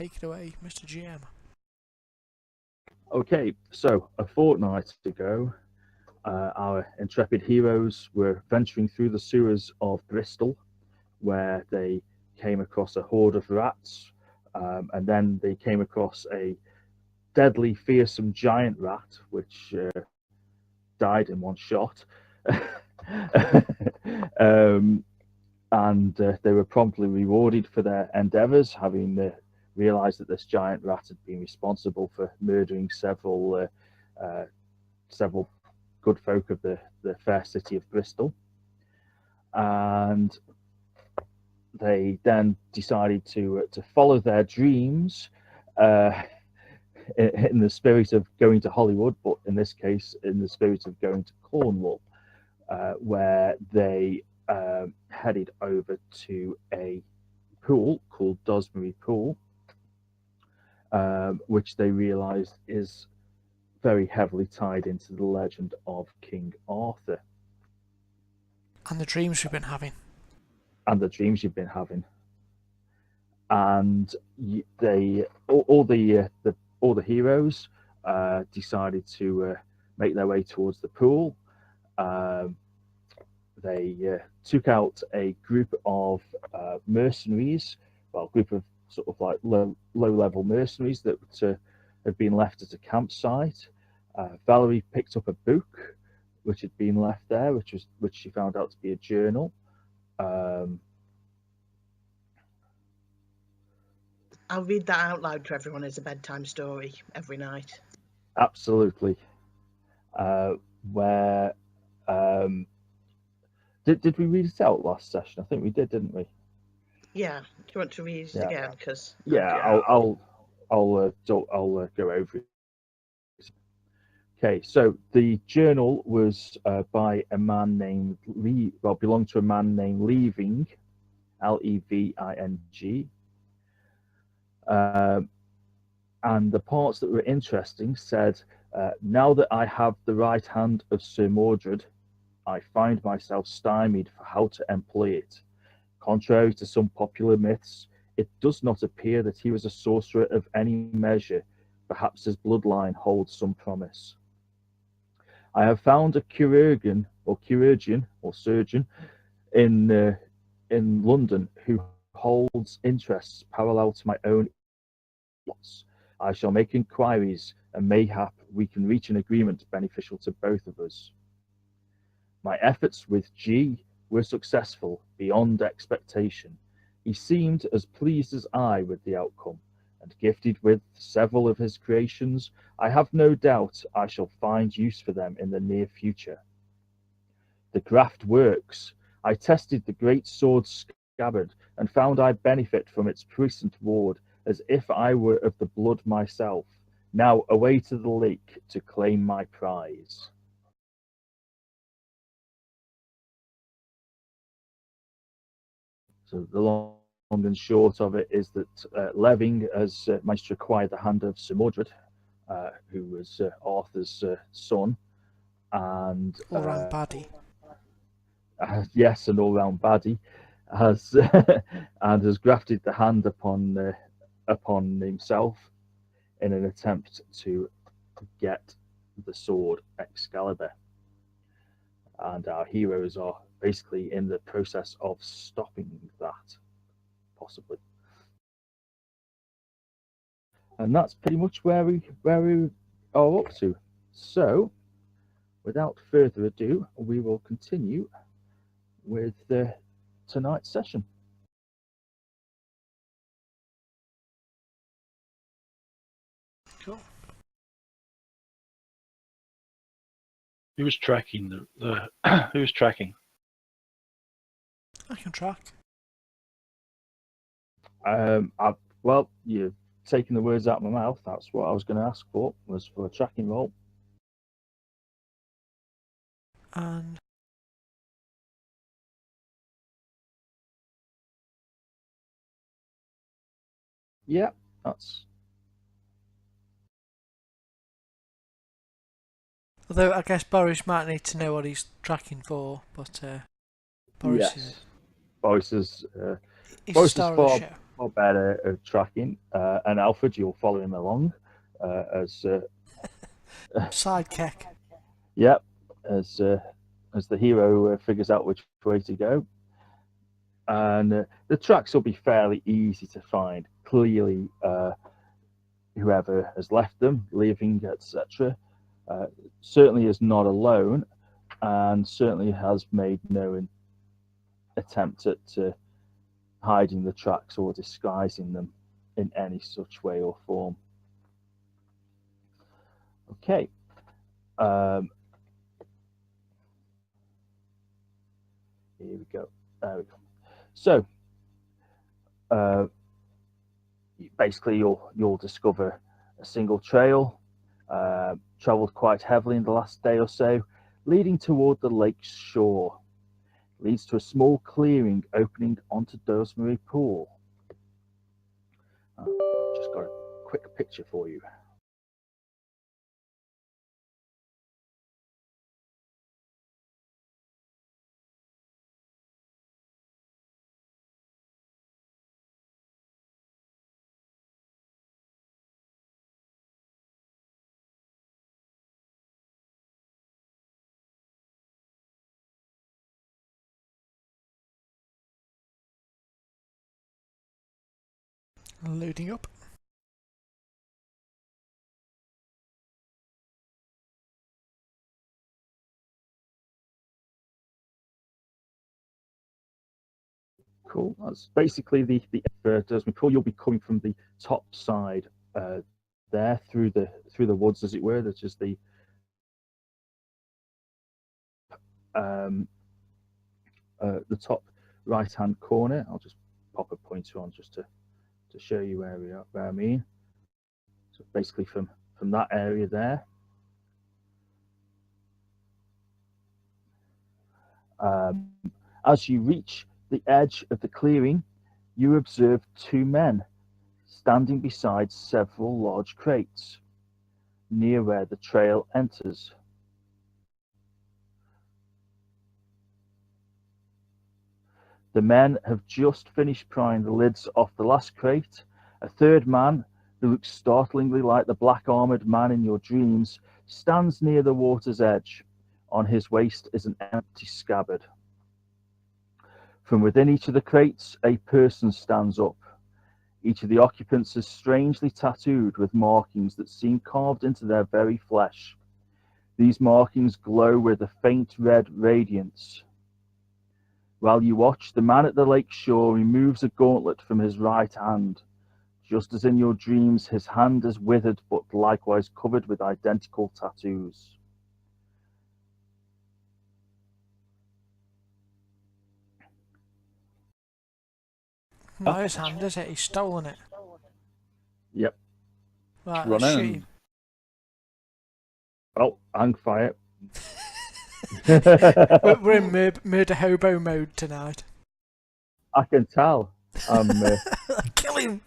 Take it away, Mr. GM. Okay, so a fortnight ago, our intrepid heroes were venturing through the sewers of Bristol, where they came across a horde of rats, and then they came across a deadly, fearsome giant rat, which died in one shot. um, and they were promptly rewarded for their endeavours, having realised that this giant rat had been responsible for murdering several good folk of the fair city of Bristol. And they then decided to follow their dreams in the spirit of going to Hollywood, but in this case, in the spirit of going to Cornwall, where they headed over to a pool called Dosbury Pool, which they realised is very heavily tied into the legend of King Arthur. And the dreams we've been having. And the dreams you've been having. And they, all the heroes decided to make their way towards the pool. They took out a group of mercenaries, well, a group of sort of like low-level mercenaries that had been left at a campsite. Valerie picked up a book which had been left there, which she found out to be a journal. I'll read that out loud to everyone as a bedtime story every night. Absolutely. Where did we read it out last session? I think we did, didn't we? Yeah. Do you want to read it again? Because I'll go over it. Okay, so the journal was by a man named belonged to a man named Leving, Leving. And the parts that were interesting said, now that I have the right hand of Sir Mordred, I find myself stymied for how to employ it. Contrary to some popular myths, it does not appear that he was a sorcerer of any measure. Perhaps his bloodline holds some promise. I have found a chirurgeon or surgeon in London who holds interests parallel to my own. I shall make inquiries, and mayhap we can reach an agreement beneficial to both of us. My efforts with G were successful beyond expectation. He seemed as pleased as I with the outcome, and gifted with several of his creations, I have no doubt I shall find use for them in the near future. The graft works. I tested the great sword scabbard, and found I benefit from its puissant ward, as if I were of the blood myself. Now away to the lake to claim my prize. So the long and short of it is that Leving has managed to acquire the hand of Sir Mordred, who was Arthur's son, and all-round baddie. Yes, an all-round baddie, has and has grafted the hand upon himself in an attempt to get the sword Excalibur. And our heroes are basically in the process of stopping that, possibly. And that's pretty much where we are up to. So, without further ado, we will continue with tonight's session. Cool. Who's tracking the who's tracking? I can track. Well, you're taking the words out of my mouth. That's what I was going to ask for, was for a tracking roll. And yeah, that's. although I guess Boris might need to know what he's tracking for, but Boris Yes. is Boris is he's a star of the show. better at tracking, and Alfred, you'll follow him along as Sidekick. yep, as the hero figures out which way to go, and the tracks will be fairly easy to find. Clearly, whoever has left them, leaving, etc., certainly is not alone, and certainly has made no attempt at hiding the tracks or disguising them in any such way or form. Okay. Here we go. There we go. So, basically, you'll discover a single trail, travelled quite heavily in the last day or so, leading toward the lake's shore. Leads to a small clearing opening onto Doesbury Pool. Just got a quick picture for you. Loading up. Cool. That's basically the Doesbury Pool. You'll be coming from the top side there through the woods, as it were. That's just the top right hand corner. I'll just pop a pointer on just to show you where I mean. So basically from that area there. As you reach the edge of the clearing, you observe two men standing beside several large crates near where the trail enters. The men have just finished prying the lids off the last crate. A third man, who looks startlingly like the black armoured man in your dreams, stands near the water's edge. On his waist is an empty scabbard. From within each of the crates, a person stands up. Each of the occupants is strangely tattooed with markings that seem carved into their very flesh. These markings glow with a faint red radiance. While you watch, the man at the lake shore removes a gauntlet from his right hand. Just as in your dreams, his hand is withered but likewise covered with identical tattoos. Not his hand, is it? He's stolen it. Yep. Right, Run let's shoot in. him. Oh, hang fire. We're in murder hobo mode tonight. I can tell. Kill him!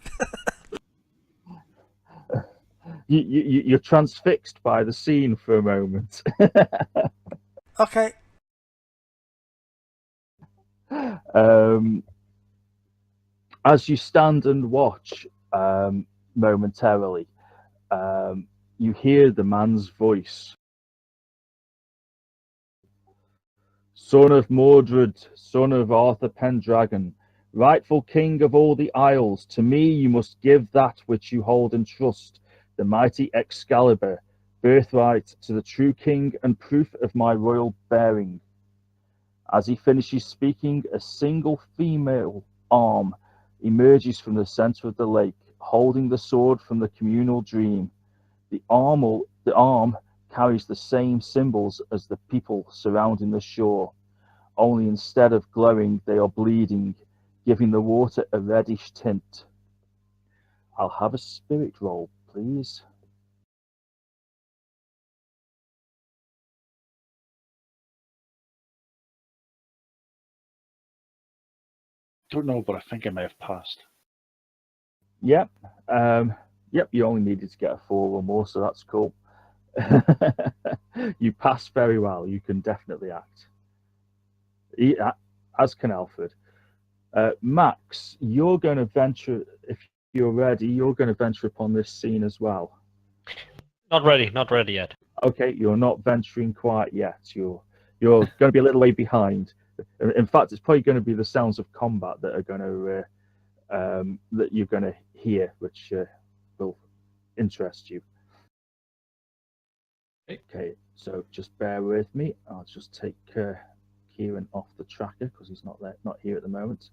You're transfixed by the scene for a moment. Okay. As you stand and watch momentarily, you hear the man's voice. Son of Mordred, son of Arthur Pendragon, rightful king of all the Isles, to me you must give that which you hold in trust, the mighty Excalibur, birthright to the true king and proof of my royal bearing. As he finishes speaking, a single female arm emerges from the center of the lake, holding the sword from the communal dream. The arm carries the same symbols as the people surrounding the shore, only instead of glowing, they are bleeding, giving the water a reddish tint. I'll have a spirit roll, please. Don't know, but I think I may have passed. Yep. Yep, you only needed to get a 4 or more, so that's cool. You pass very well. You can definitely act. As can Alfred. Max, you're going to venture, if you're ready, you're going to venture upon this scene as well. Not ready yet. Okay, you're not venturing quite yet. You're going to be a little way behind. In fact, it's probably going to be the sounds of combat that are going to that you're going to hear, which will interest you. Okay, so just bear with me. I'll just take Kieran off the tracker because he's not here at the moment.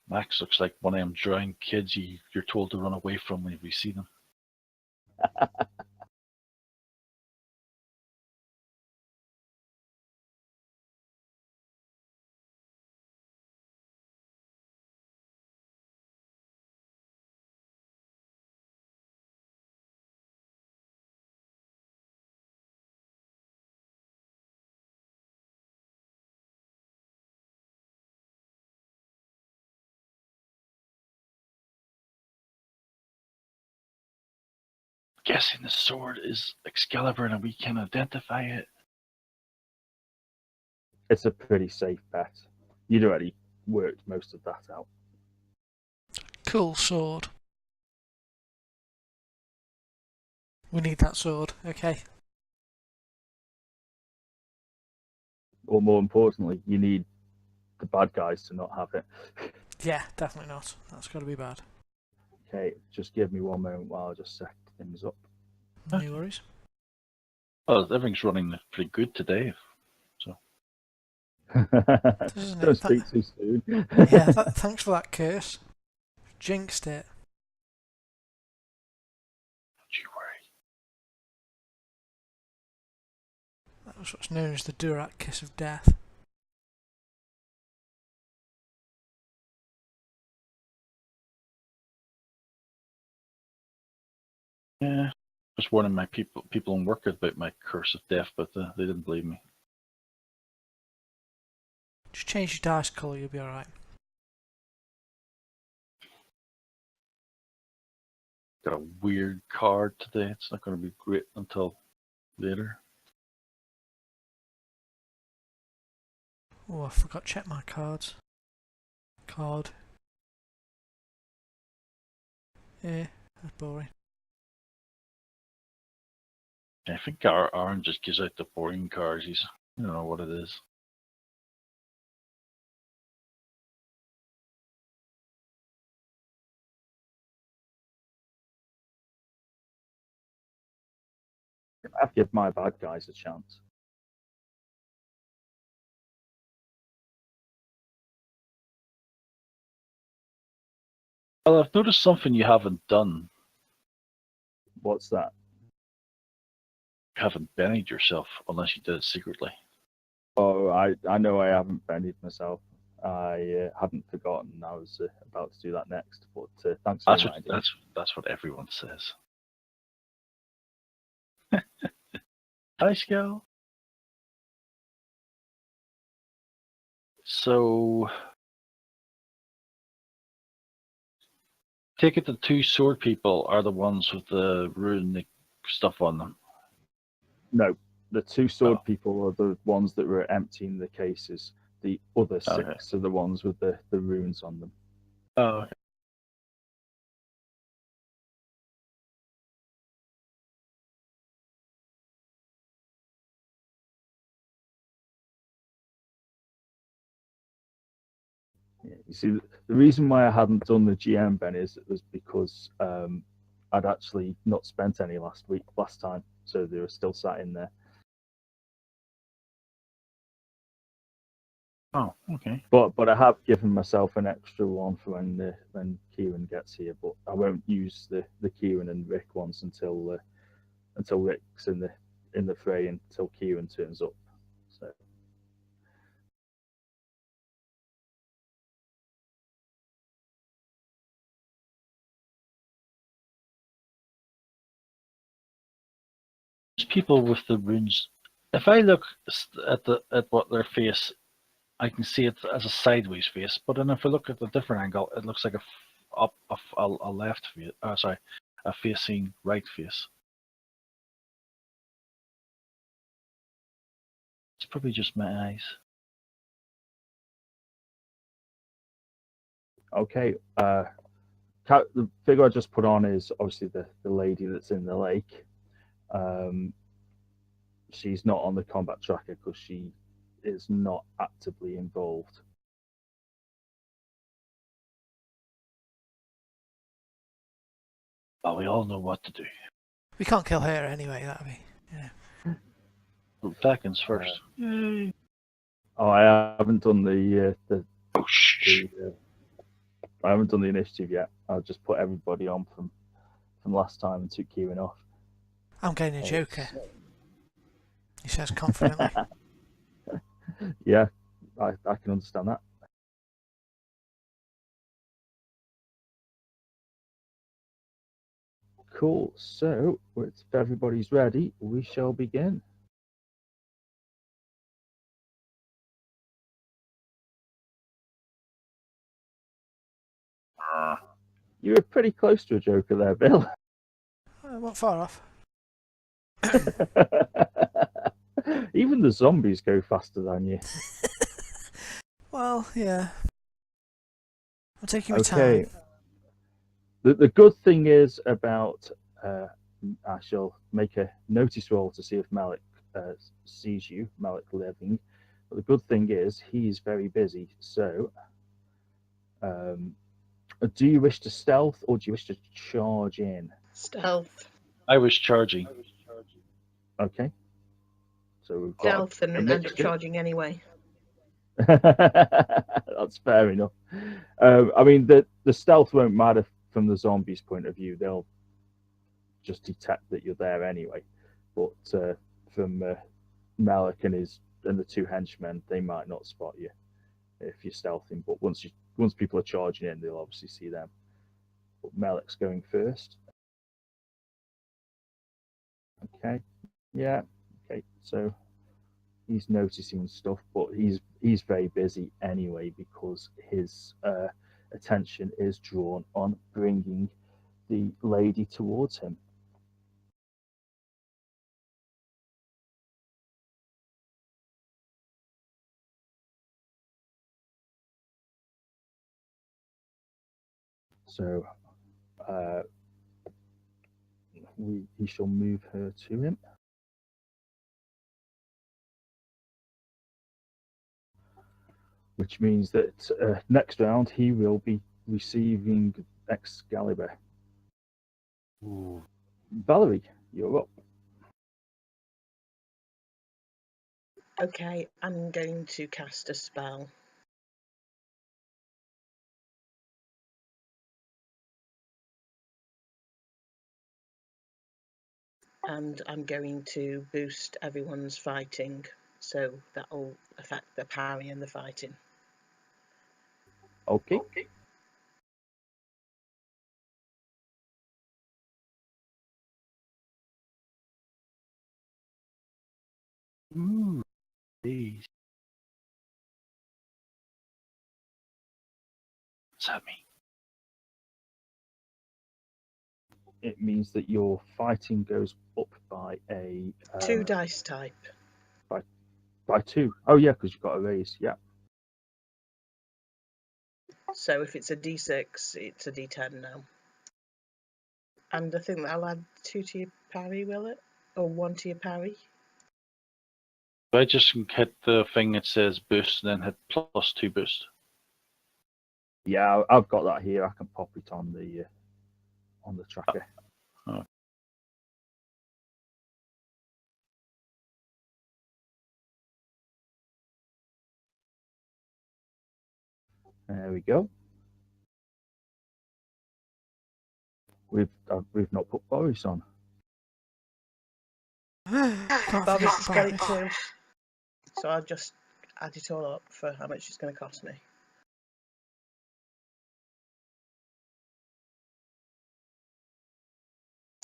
Max looks like one of them drowned kids you're told to run away from when you see them. Guessing the sword is Excalibur and we can identify it. It's a pretty safe bet. You'd already worked most of that out. Cool sword. We need that sword, okay. Or more importantly, you need the bad guys to not have it. Yeah, definitely not. That's got to be bad. Okay, just give me one moment while I just set things up. No worries. Well, everything's running pretty good today. So Doesn't Don't it? speak too soon. Yeah, thanks for that curse. Jinxed it. don't you worry. That was what's known as the Durat kiss of death. Yeah, just warning my people in work about my curse of death, but they didn't believe me. Just change your dice colour, you'll be alright. Got a weird card today. It's not going to be great until later. Oh, I forgot to check my cards. Card. Yeah, that's boring. I think Aaron just gives out the boring cards. I don't know what it is. I've given my bad guys a chance. Well, I've noticed something you haven't done. What's that? You haven't buried yourself unless you did it secretly. Oh, I know I haven't bended myself. I hadn't forgotten. I was about to do that next, but thanks for reminding me. That's what everyone says. Hi, Scal. So, take it the two sword people are the ones with the runic stuff on them. No, the two sword people are the ones that were emptying the cases. The other six are the ones with the runes on them. Oh, okay. Yeah, you see, the reason why I hadn't done the GM Ben is it was because I'd actually not spent any last time, so they were still sat in there. Oh, okay. But I have given myself an extra one for when Kieran gets here, but I won't use the Kieran and Rick ones until Rick's in the fray, until Kieran turns up. So. People with the runes. If I look at what their face, I can see it as a sideways face. But then if I look at a different angle, it looks like a left face. Sorry, a facing right face. It's probably just my eyes. Okay. The figure I just put on is obviously the lady that's in the lake. She's not on the combat tracker because she is not actively involved. But we all know what to do. We can't kill her anyway, that'd be. Yeah. Falcons first. Yay. Oh, I haven't done Oh, shh. I haven't done the initiative yet. I'll just put everybody on from last time and took Kieran off. I'm getting a Joker. He says confidently. Yeah, I can understand that. Cool. So, if everybody's ready, we shall begin. You were pretty close to a Joker there, Bill. Not far off. Even the zombies go faster than you. Well, yeah. I'm taking my Okay. time. The good thing is about I shall make a notice roll to see if Malik sees you, Malik living. But the good thing is he's very busy. So, do you wish to stealth or do you wish to charge in? Stealth. I was charging. Okay. So we've got Stealth and a end up mixture. charging anyway. That's fair enough. I mean, the stealth won't matter from the zombies' point of view. They'll just detect that you're there anyway. But from Malik and the two henchmen, they might not spot you if you're stealthing. But once people are charging in, they'll obviously see them. But Malik's going first. Okay. Yeah. Okay. So he's noticing stuff, but he's very busy anyway because his attention is drawn on bringing the lady towards him. So he shall move her to him. Which means that next round he will be receiving Excalibur. Ooh. Valerie, you're up. Okay, I'm going to cast a spell. And I'm going to boost everyone's fighting, so that'll affect the parry and the fighting. Okay. Ooh, these. What's that mean? It means that your fighting goes up by a 2 dice type. by 2. Oh yeah, because you've got a raise. Yeah. So if it's a d6, it's a d10 now. And I think that'll add 2 to your parry, will it? Or 1 to your parry? I just hit the thing that says boost and then hit +2 boost. Yeah, I've got that here. I can pop it on the tracker. Oh. There we go. We've not put Boris on. Can't Boris forget has got it Boris. too. So I'll just add it all up for how much it's going to cost me.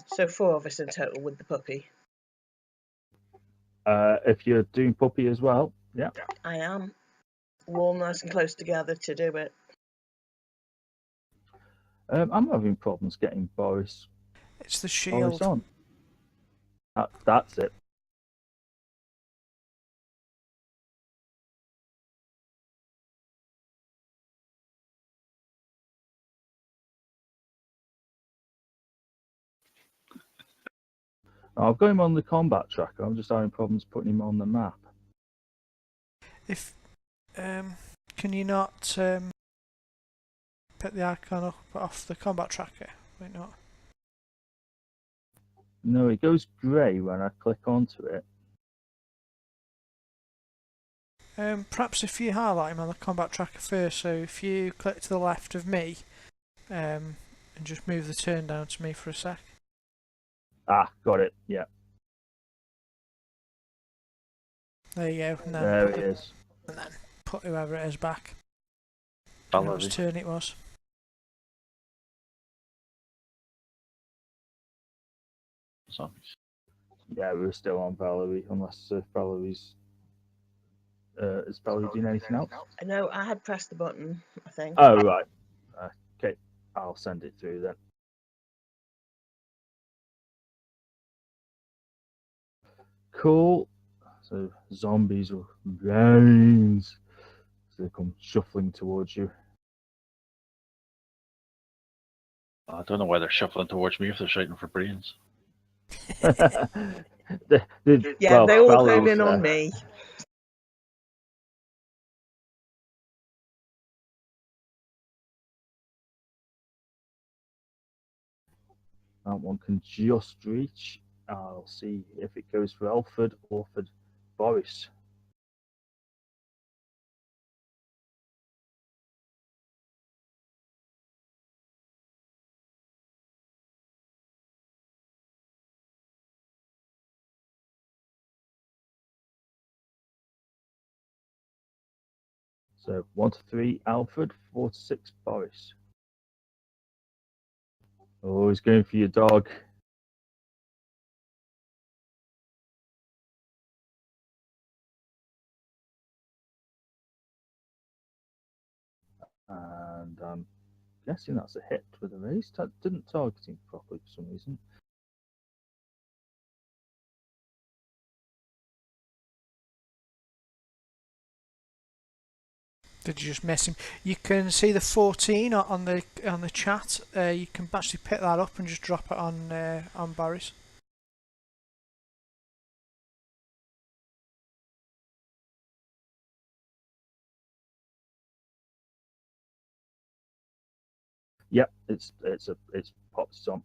So 4 of us in total with the puppy. If you're doing puppy as well, yeah. I am. We're all nice and close together to do it. I'm having problems getting Boris It's the shield. on. That's it. I've got him on the combat tracker. I'm just having problems putting him on the map. If can you not pick the icon up off the combat tracker? Wait, not. No, it goes grey when I click onto it. Perhaps if you highlight him on the combat tracker first, so if you click to the left of me, and just move the turn down to me for a sec. Ah, got it. Yeah, There you go. And then there it is. and then put whoever it is back. Whose Valerie. turn it was. Zombies. Yeah, we're still on Valerie, unless Valerie's. Is Valerie doing anything else? No, I had pressed the button, I think. Oh, right. Okay, I'll send it through then. Cool. So zombies or brains. So they come shuffling towards you. I don't know why they're shuffling towards me if they're shouting for brains. Yeah, they all Valerie's, hone in on me. That one can just reach. I'll see if it goes for Alfred or for Boris. So 1 to 3, Alfred. 4 to 6, Boris. Oh, he's going for your dog. And I'm guessing that's a hit with a raise. That didn't target him properly for some reason. Did you just miss him? You can see the 14 on the chat. You can actually pick that up and just drop it on Boris. Yep, it's popped on.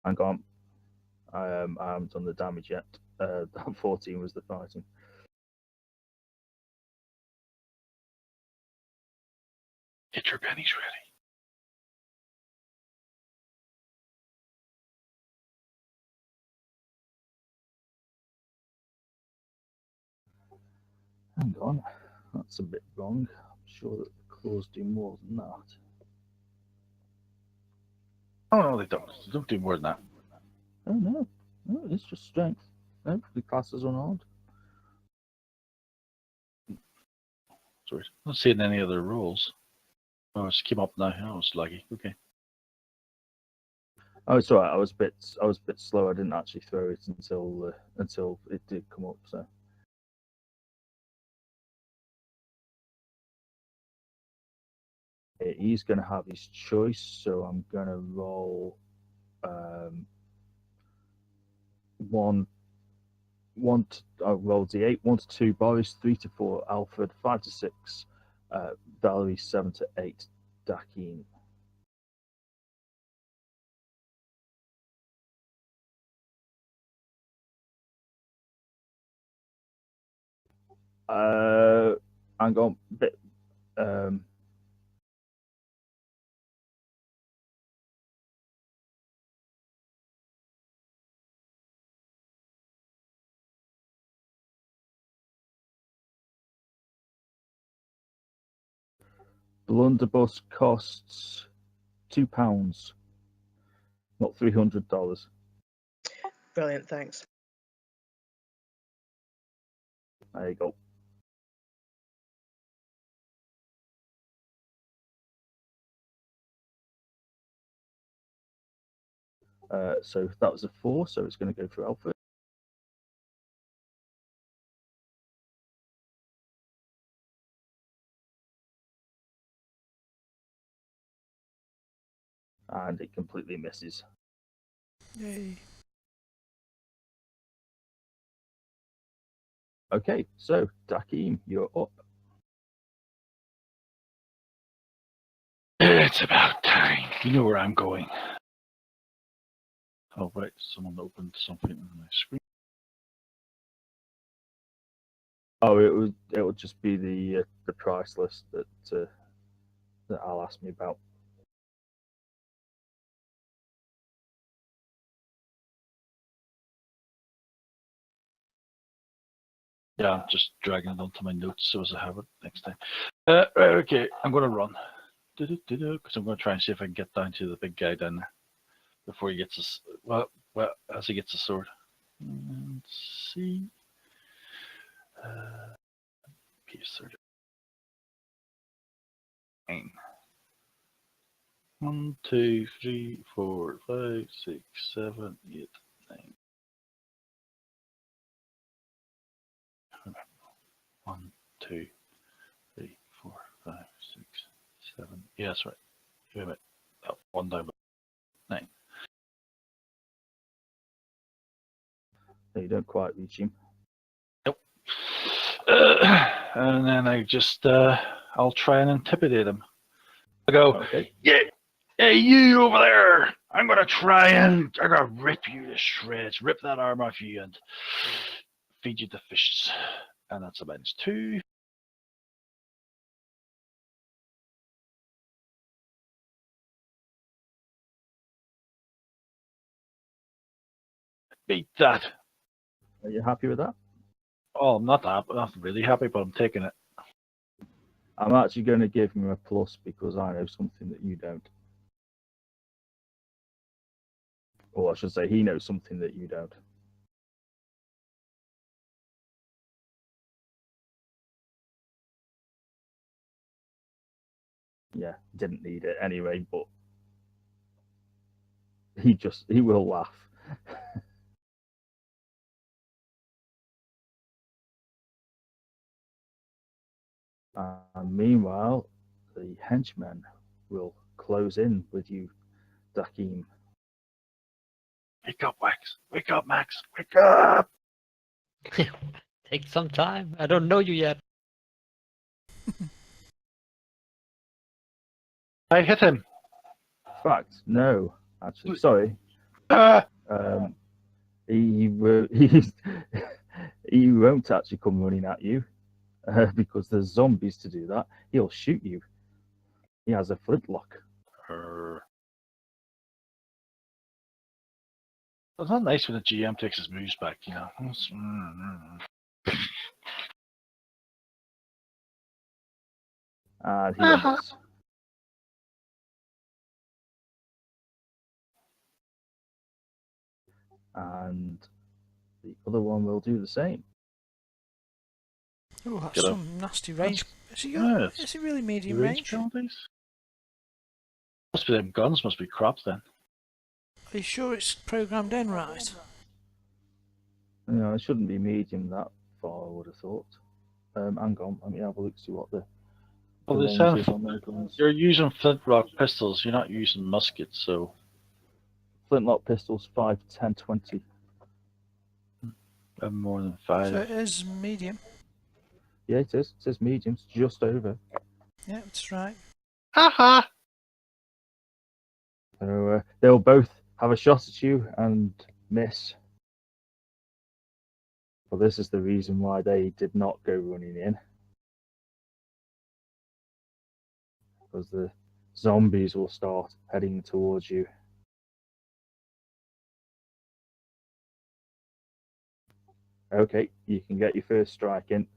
Hang on. I haven't done the damage yet. That 14 was the fighting. Get your pennies ready. Hang on, that's a bit wrong. I'm sure that the claws do more than that. Oh no, they don't. They don't do more than that. Oh no, it's just strength. No, the class is unarmed. Sorry, I'm not seeing any other rules. Oh, it just came up now. Oh, it's laggy. Okay. Oh, it's alright. I was a bit slow. I didn't actually throw it until it did come up. So he's going to have his choice. So I'm going to roll I'll roll D8. 1 to 2, Boris. 3 to 4, Alfred. 5 to 6, Valerie. 7 to 8, Dakin. Hang on, bit. Blunderbuss costs £2, not $300. Brilliant, thanks. There you go. So that was a 4, so it's going to go for Alfred. And it completely misses. Yay. Okay, so Dakim, you're up. It's about time. You know where I'm going. Oh, right. Someone opened something on my screen. Oh, it would just be the price list that Al asked me about. Yeah, I'm just dragging it onto my notes so as I have it next time. Right, okay, I'm going to run. Because I'm going to try and see if I can get down to the big guy down there before he gets his, well, as he gets the sword. Let's see. Piece 39. 1, 2, 3, 4, 5, 6, 7, 8, 9. 1, 2, 3, 4, 5, 6, 7. Yeah, that's right. Wait a minute. Oh, one down. 9. No, you don't quite reach him. Nope. And then I just, I'll try and intimidate him. I go, Okay. yeah, hey, you over there! I'm gonna rip you to shreds, rip that arm off you, and feed you to fishes. And that's a -2. Beat that. Are you happy with that? Oh, I'm not really happy, but I'm taking it. I'm actually going to give him a plus because I know something that you don't. Or I should say, he knows something that you don't. Yeah, didn't need it anyway, but he will laugh. And meanwhile, the henchmen will close in with you, Dakim. Wake up, Wax. Wake up, Max. Wake up! Take some time. I don't know you yet. I hit him. In fact, no, actually, sorry. Ah! He he won't actually come running at you because there's zombies to do that. He'll shoot you. He has a flintlock. It's not nice when the GM takes his moves back, you know. And he will miss. And the other one will do the same. Oh, that's Get up. some nasty range. Is he, is he really medium range? Penalties? Must be them guns must be crap then. Are you sure it's programmed in right? No, it shouldn't be medium that far, I would have thought. Hang on, let me have a look, see what the Well, they range sound is on their guns. you're using flintlock pistols, you're not using muskets, so Flintlock pistols 5, 10, 20. I'm more than 5. So it is medium. Yeah, it is. It says medium. It's just over. Yeah, that's right. Haha! So they'll both have a shot at you and miss. Well, this is the reason why they did not go running in. Because the zombies will start heading towards you. Okay, you can get your first strike in.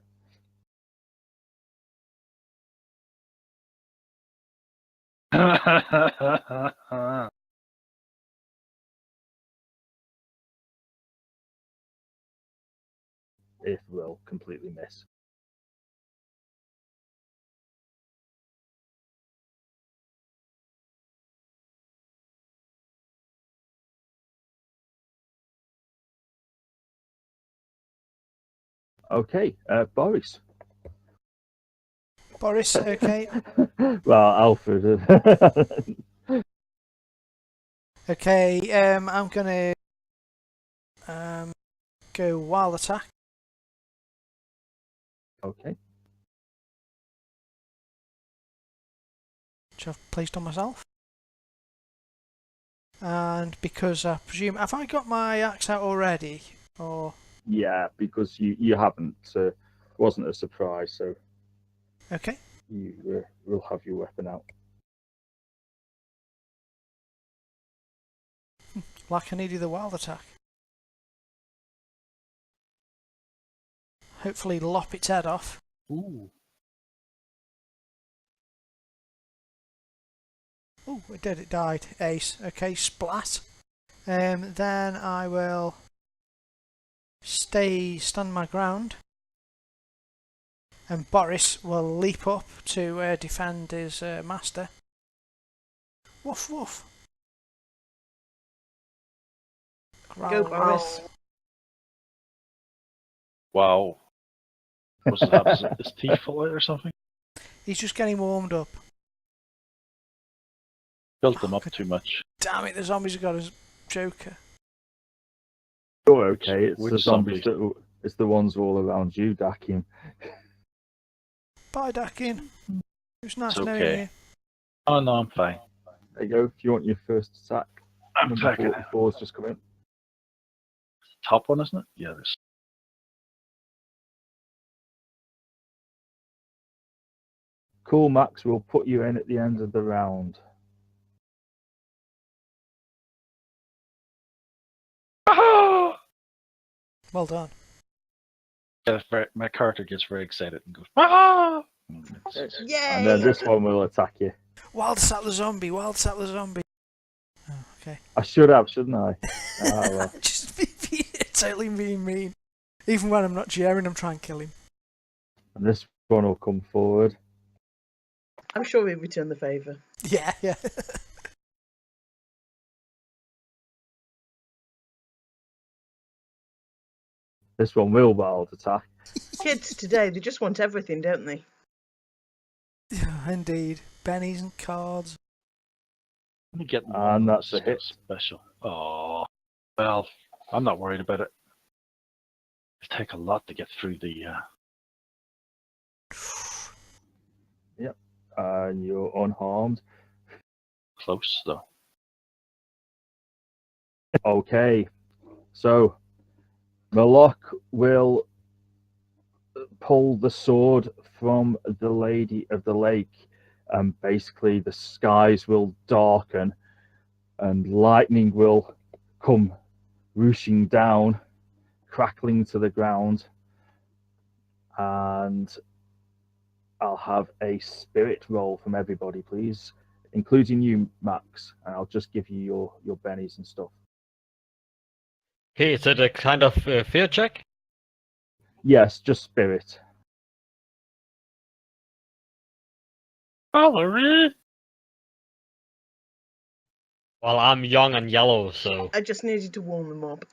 It will completely miss. Okay, Boris. Boris, okay. Well, Alfred. Okay, I'm gonna go wild attack, Okay. which I've placed on myself. And because I presume, have I got my axe out already? Or Yeah, because you haven't. Wasn't a surprise, so okay, you will have your weapon out. like I needed the wild attack. Hopefully, lop its head off. Ooh. Oh, it did. It died. Ace. Okay, splat. Then I will stand my ground, and Boris will leap up to defend his master. Woof woof. Go, Growl, Boris. growl. Wow. What's it have? His teeth fall out or something? He's just getting warmed up. Built them Oh, up God too much. damn it! The zombies have got his Joker. You're okay. It's Which the zombies zombie? that. It's the ones all around you, Dakim. Bye, Dakin. It was nice It's knowing okay. you. Oh no, I'm fine. There you go. If you want your first attack, I'm number attacking it. 44 has just come in. Top one, isn't it? Yeah, there's. Cool, Max. We'll put you in at the end of the round. Ah! Well done. Yeah, my character gets very excited and goes, ah! Yay! And then this one will attack you. Wild sat the zombie. Wild sat the zombie. Oh, okay. I should have, shouldn't I? Well. Just be totally being mean. Even when I'm not cheering, I'm trying to kill him. And this one will come forward. I'm sure we'll return the favour. Yeah, yeah. This one will wild attack. Kids today, they just want everything, don't they? Indeed. Bennies and cards. Let me get one. And that's a hit. Special. Oh, well, I'm not worried about it. It take a lot to get through the. And you're unharmed. Close though. Okay. So, Malok will pull the sword from the Lady of the Lake, and basically the skies will darken and lightning will come rushing down, crackling to the ground, and I'll have a spirit roll from everybody, please, including you, Max, and I'll just give you your bennies and stuff. Okay, is it a kind of fear check? Yes, just spirit. Valerie! Well, I'm young and yellow, so I just needed to warm them up.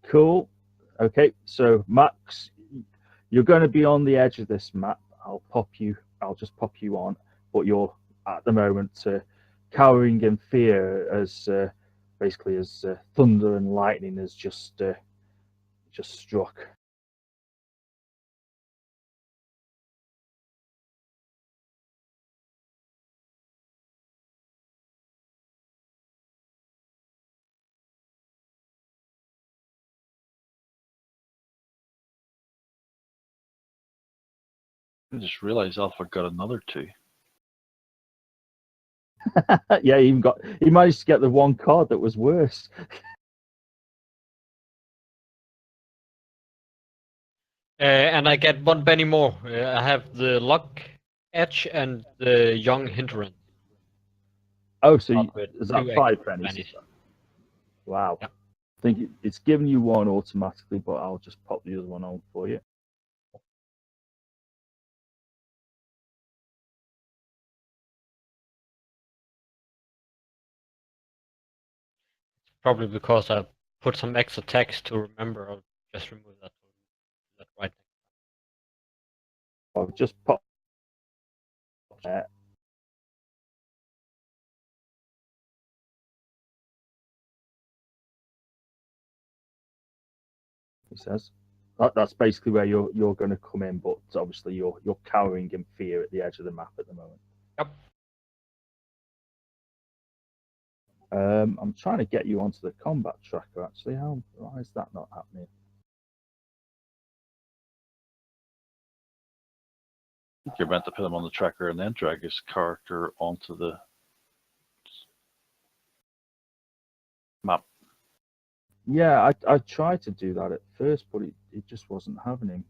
Cool. Okay, so Max, you're going to be on the edge of this map. I'll just pop you on, but you're at the moment cowering in fear as basically as thunder and lightning has just struck. I just realized Alpha got another 2. Yeah, he managed to get the one card that was worse. and I get one penny more. I have the luck edge and the young hindrance. Oh, so Up with is that 2 5 extra pennies? pennies. Wow. Yeah. I think it's giving you one automatically, but I'll just pop the other one on for you. Probably because I put some extra text to remember. I'll just remove that. That right. I'll just pop that. he says. That's basically where you're going to come in, but obviously you're cowering in fear at the edge of the map at the moment. Yep. I'm trying to get you onto the combat tracker, actually. Why is that not happening? I think you're meant to put him on the tracker and then drag his character onto the map. Yeah, I tried to do that at first, but it just wasn't happening.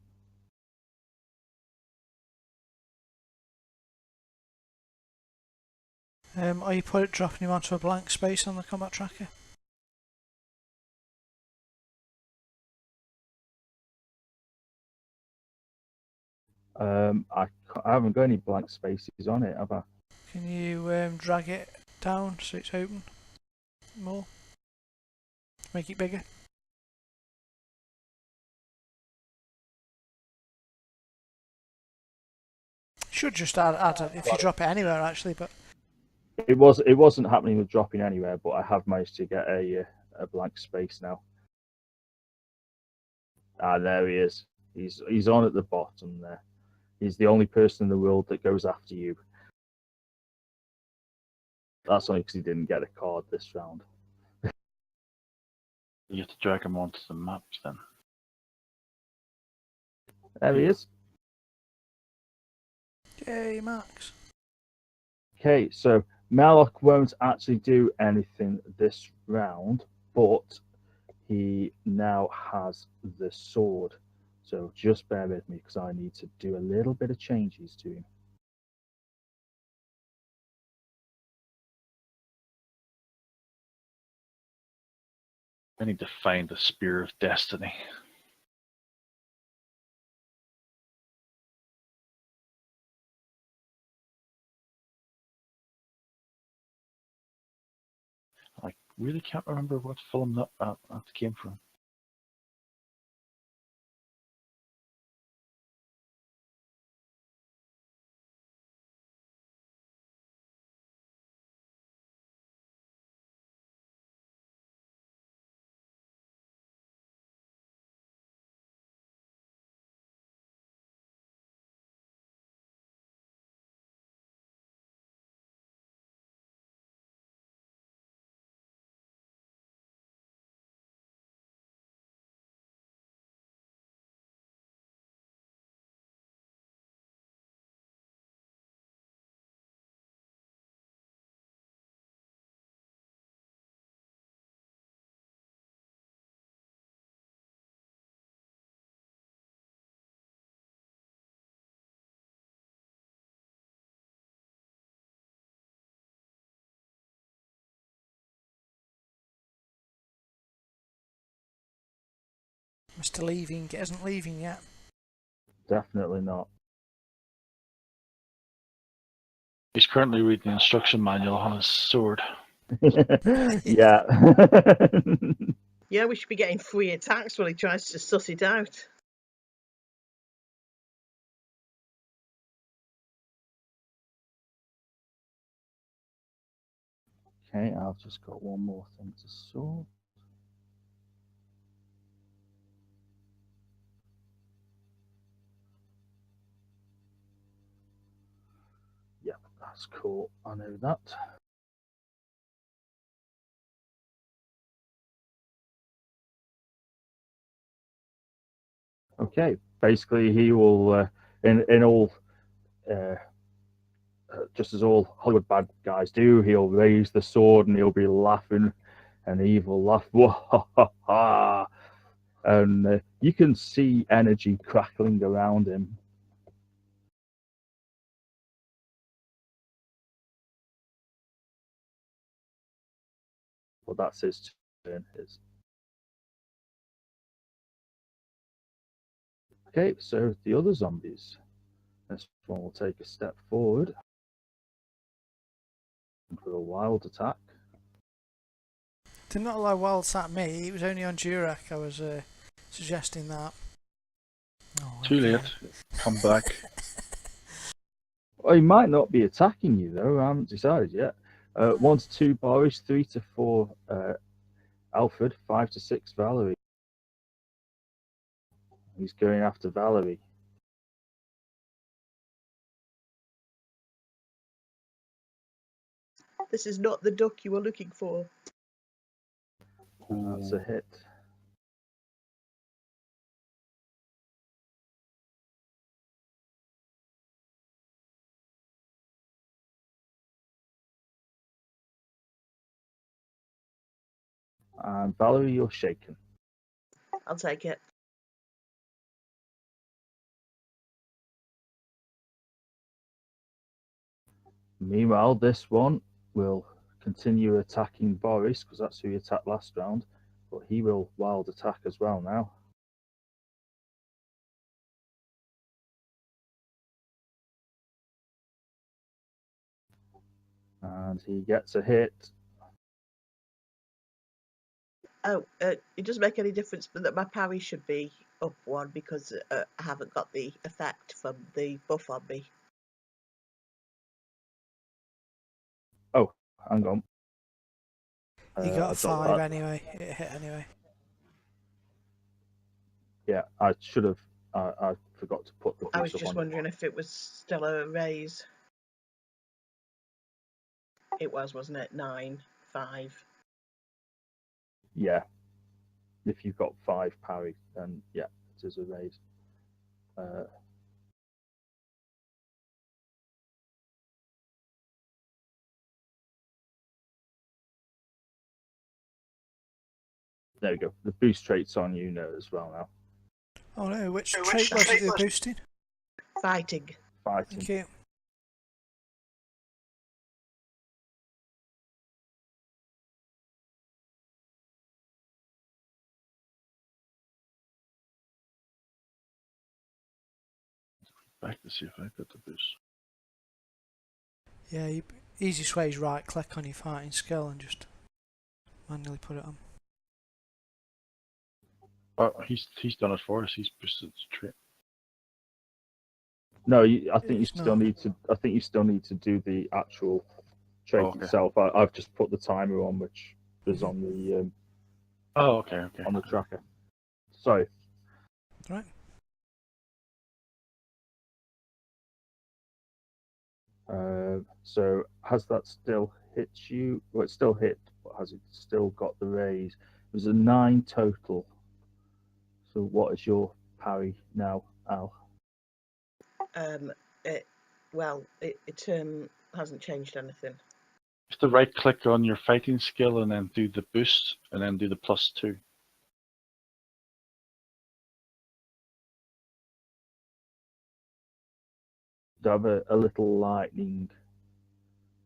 Are you dropping him onto a blank space on the combat tracker? I haven't got any blank spaces on it, have I? Can you drag it down so it's open more? Make it bigger? Should just add it if you drop it anywhere actually, but It wasn't happening with dropping anywhere, but I have managed to get a blank space now. Ah, there he is. He's on at the bottom there. He's the only person in the world that goes after you. That's only because he didn't get a card this round. You have to drag him onto the maps then. There he is. yay, Max. Okay, so Malok won't actually do anything this round, but he now has the sword. So just bear with me because I need to do a little bit of changes to him. I need to find the Spear of Destiny. I really can't remember what film that came from. Mr. Leaving isn't leaving yet. Definitely not. He's currently reading the instruction manual on his sword. Yeah. Yeah, we should be getting free attacks while he tries to suss it out. Okay, I've just got one more thing to sort. Yep, that's cool. I know that. Okay, basically he will, in all, just as all Hollywood bad guys do, he'll raise the sword and he'll be laughing an evil laugh. And you can see energy crackling around him. But that's his turn. Okay, so the other zombies. This one will take a step forward for a wild attack. Did not allow wilds at me, it was only on Durak I was suggesting that. Oh, Too again. late. Come back. Well, he might not be attacking you though. I haven't decided yet. 1 to 2 Boris, 3 to 4 Alfred, 5 to 6 Valerie. He's going after Valerie. This is not the duck you were looking for. That's a hit. And Valerie, you're shaken. I'll take it. Meanwhile, this one will continue attacking Boris because that's who he attacked last round, but he will wild attack as well now. And he gets a hit. Oh, it doesn't make any difference, but that my parry should be up one because I haven't got the effect from the buff on me. Oh, hang on. You I got a thought 5 that- anyway. It hit anyway. Yeah, I should have. I forgot to put the I was piece up just on. wondering if it was still a raise. It was, wasn't it? 9, 5. Yeah. If you've got 5 parry, then yeah, it is a raise. There we go. The boost trait's on you now as well now. Oh no, which trait was it you're boosting? Fighting. Fighting. Thank you. Back to see if I got the boost. Yeah, easiest way is right click on your fighting skill and just manually put it on. Oh, he's done it for us. He's boosted the trait. No, I think you It's still not. need to. I think you still need to do the actual trait Okay. itself. I've just put the timer on, which is Mhm. on the Oh, okay. on the tracker. Sorry. Right. So has that still hit you? Well, it's still hit, but has it still got the raise? It was a 9 total. So what is your parry now, Al? It hasn't changed anything. You have to right click on your fighting skill and then do the boost and then do the +2. Do I have a little lightning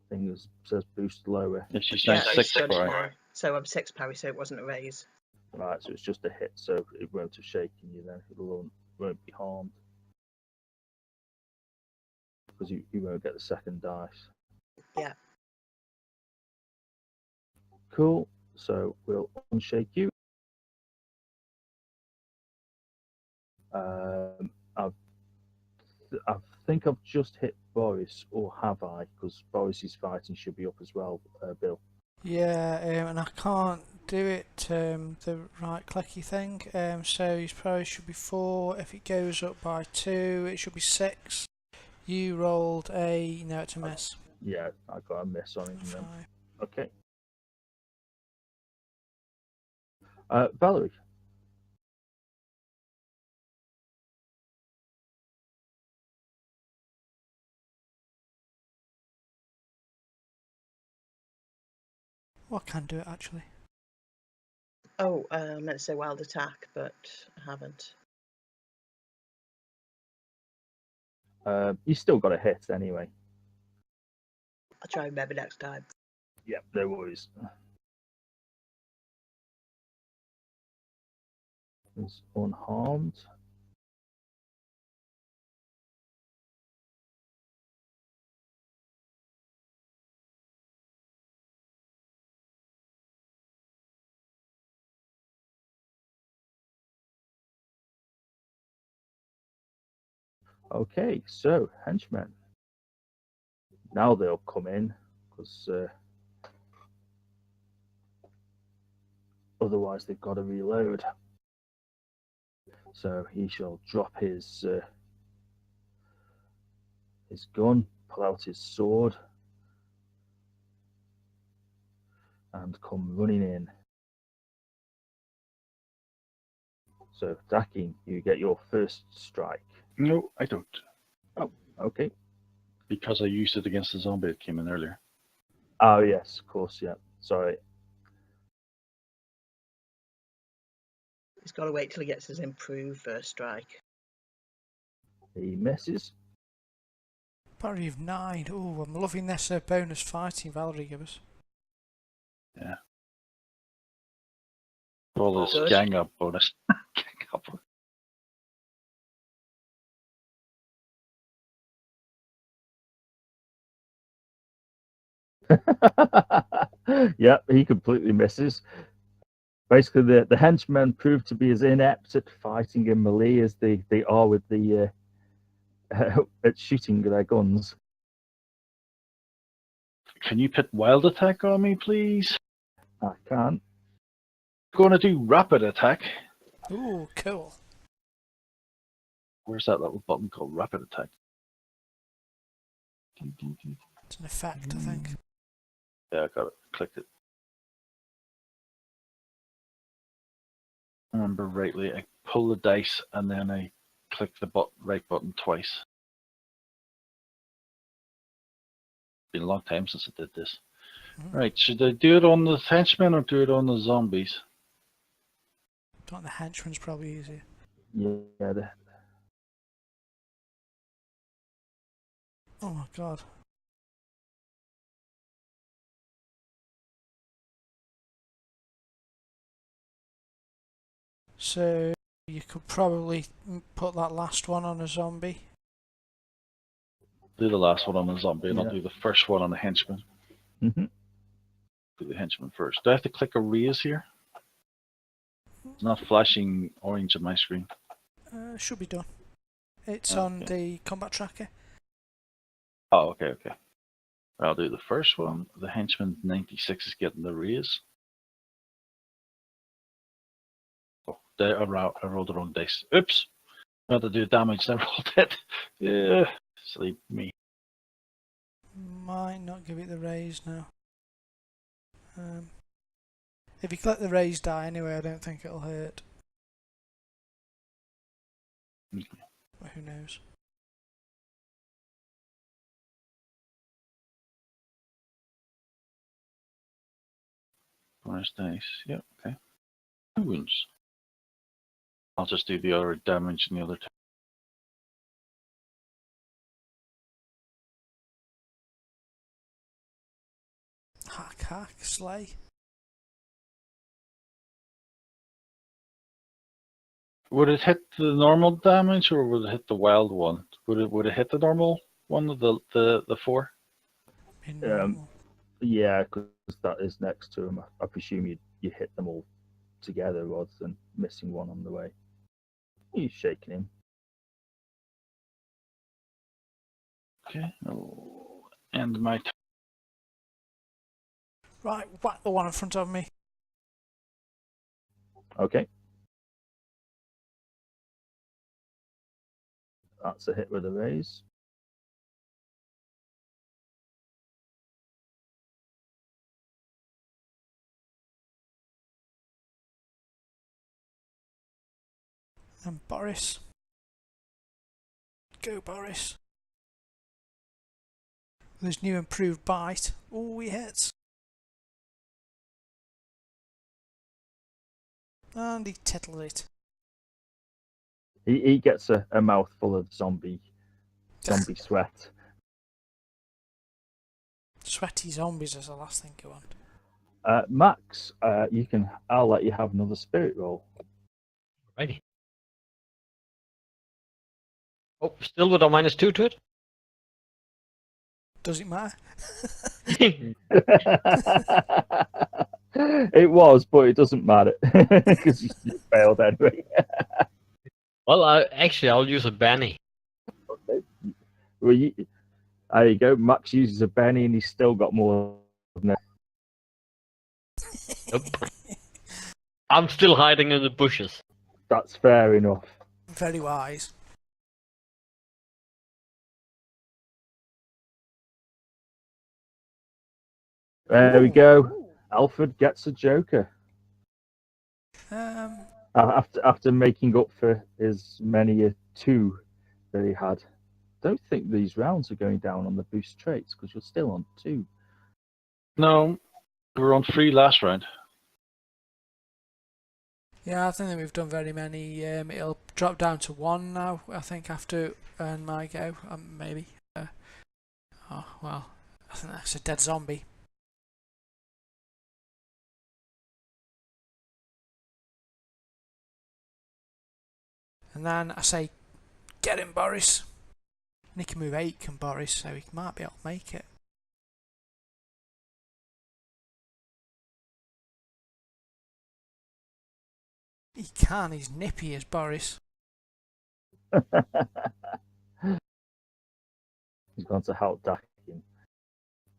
thing that says boost lower? Yes, she's Yeah, saying it's 6 done for now. So I'm 6 parry, so it wasn't a raise. Right, so it's just a hit, so it won't have shaken you then. It won't be harmed. Because you won't get the second dice. Yeah. Cool. So we'll unshake you. I think I've just hit Boris, or have I? Because Boris's fighting should be up as well, Bill. Yeah, and I can't do it the right clicky thing. So his price should be 4. If it goes up by 2, it should be 6. You rolled a no, it's a miss. Yeah, I got a miss on him then. 5. Okay. Valerie. Well, I can do it actually. Oh, I meant to say wild attack, but I haven't. You still got a hit anyway. I'll try and remember next time. Yep, no worries. Is unharmed. Okay, so henchmen. Now they'll come in because otherwise they've got to reload. So he shall drop his gun, pull out his sword, and come running in. So, Dakin, you get your first strike. No, I don't. Oh, okay. Because I used it against the zombie that came in earlier. Oh, yes, of course, yeah. Sorry. He's got to wait till he gets his improved first strike. He misses. Parry of 9. Oh, I'm loving this bonus fighting Valerie give us. Yeah. All this Good. gang up bonus. Gang up. Yeah, he completely misses. Basically, the henchmen prove to be as inept at fighting in melee as they are with the at shooting their guns. Can you put wild attack on me, please? I can't. Going to do rapid attack. Ooh, cool. Where's that little button called rapid attack? It's an effect, I think. Yeah, I got it. Clicked it. Remember rightly, I pull the dice and then I click the right button twice. Been a long time since I did this. Right, should I do it on the henchmen or do it on the zombies? I think the henchman's probably easier. Yeah, Oh my god. So you could probably put that last one on a zombie. Do the last one on the zombie and Yeah. I'll do the first one on the henchman. Mm-hmm. Do the henchman first. Do I have to click a raise here? It's not flashing orange on my screen. Should be done. It's Okay. on the combat tracker. Oh, okay. I'll do the first one. The henchman 96 is getting the raise. Oh, I rolled the wrong dice. Oops! I had to do damage, I rolled it. Yeah, silly me. Might not give it the raise now. If you click the raise die anyway, I don't think it'll hurt. Okay. But who knows? Bonus dice. Yep, okay. 2 wounds. I'll just do the other damage in the other two. Hack, slay. Would it hit the normal damage or would it hit the wild one? Would it hit the normal one, the 4? In normal. Yeah, because that is next to him. I presume you hit them all together rather than missing one on the way. He's shaking him. Okay, I'll end my turn. Right, whack the one in front of me. Okay. That's a hit with a raise. And Boris. Go, Boris. With his new improved bite. Oh, he hits. And he tittles it. He gets a mouthful of zombie sweat. Sweaty zombies is the last thing you want. Max, I'll let you have another spirit roll. Righty. Oh, still with a -2 to it? Does it matter? It was, but it doesn't matter because you failed anyway. Well, I'll use a Benny. Okay. Well, there you go. Max uses a Benny and he's still got more than that. Nope. I'm still hiding in the bushes. That's fair enough. Very wise. There we go. Alfred gets a joker. Um, After making up for his many a 2 that he had. Don't think these rounds are going down on the boost traits because you're still on 2. No, we were on 3 last round. yeah, I think that we've done very many. It'll drop down to 1 now, I think, after my go. Maybe. Oh, well, I think that's a dead zombie. And then I say, get him, Boris. And he can move 8, can Boris, so he might be able to make it. He can, he's nippy as Boris. He's gone to help Dakin.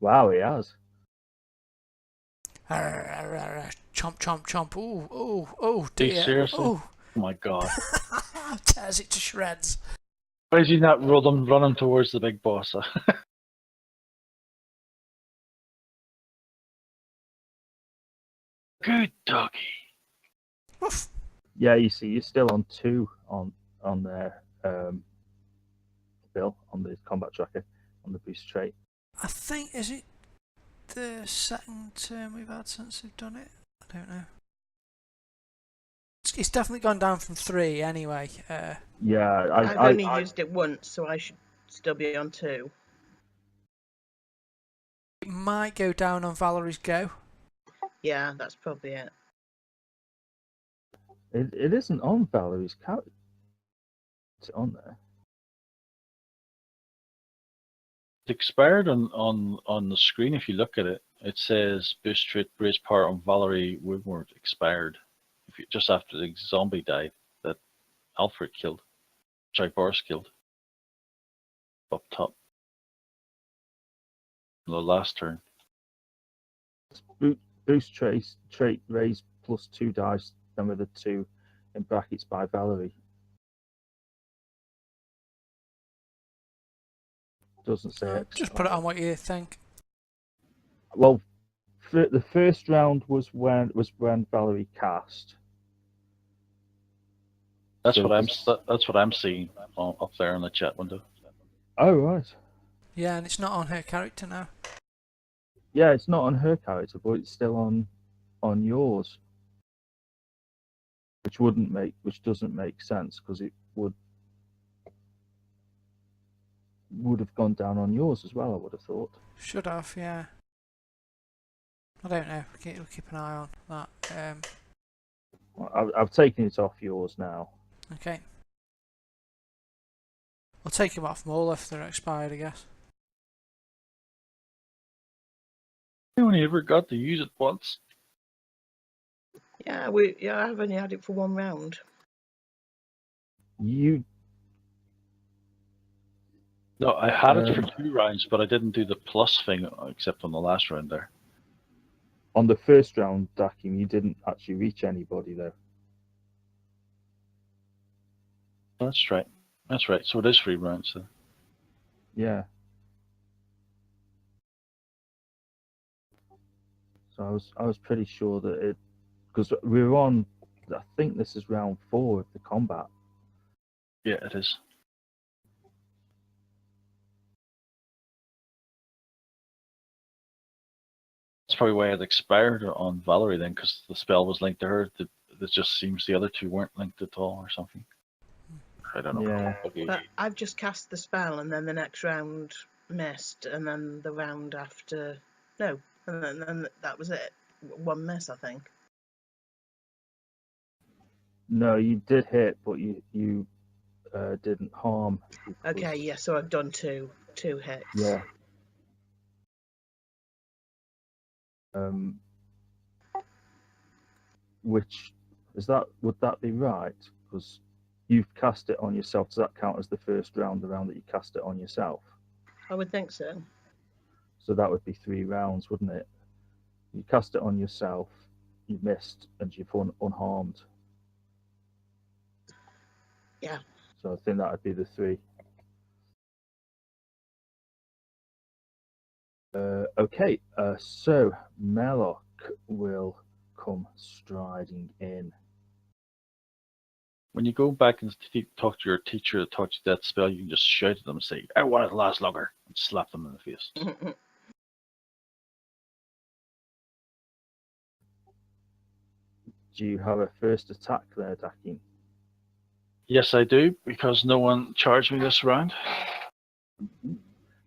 Wow, he has. Chomp, chomp, chomp. Ooh, ooh, oh dear. Seriously? Ooh. Oh my god. Tears it to shreds. Why is he not running towards the big boss? Good doggy. Woof. Yeah, you see, you're still on 2 on there, Bill, on the combat tracker, on the boost trait. I think, is it the second term we've had since we've done it? I don't know. It's definitely gone down from 3 anyway. Yeah, I've only used it once, so I should still be on 2. It might go down on Valerie's go. Yeah, that's probably it. It isn't on Valerie's character. It's on there. It's expired on the screen. If you look at it, it says boost trait raise power on Valerie Woodward expired. If you, just after the zombie died that Alfred killed, sorry, Boris killed. Up top. The last turn. Boost trait raise plus 2 dice, then with a 2 in brackets by Valerie. Doesn't say Just put it on what you think. Well, the first round was when Valerie cast. That's So what I'm seeing up there in the chat window. Oh right. Yeah, and it's not on her character now. Yeah, it's not on her character, but it's still on yours, which doesn't make sense because it would have gone down on yours as well. I would have thought. Should have, yeah. I don't know. We'll keep an eye on that. Well, I've taken it off yours now. Okay. I'll take them off them all if they're expired, I guess. I only ever got to use it once. Yeah, I've only had it for 1 round. You No, I had it for 2 rounds, but I didn't do the plus thing except on the last round there. on the first round, Dakim, you didn't actually reach anybody though. That's right. That's right. So it is 3 rounds then. Yeah. So I was pretty sure that it, because we were on. I think this is round 4 of the combat. Yeah, it is. That's probably why it expired on Valerie then, because the spell was linked to her. It just seems the other 2 weren't linked at all or something. I don't know. Yeah. Okay. But I've just cast the spell, and then the next round missed, and then the round after, no, and then that was it. 1 miss, I think. No, you did hit, but you didn't harm. Okay, yeah, so I've done two hits. Yeah. Which is that? Would that be right? Because you've cast it on yourself. Does that count as the first round, the round that you cast it on yourself? I would think so. So that would be 3 rounds, wouldn't it? You cast it on yourself, you missed, and you've unharmed. Yeah, So I think that would be the 3. Okay, so Melloc will come striding in. When you go back and talk to your teacher that taught you that spell, you can just shout at them and say, "I want it to last longer," and slap them in the face. Do you have a first attack there, Dakin? Yes, I do, because no one charged me this round.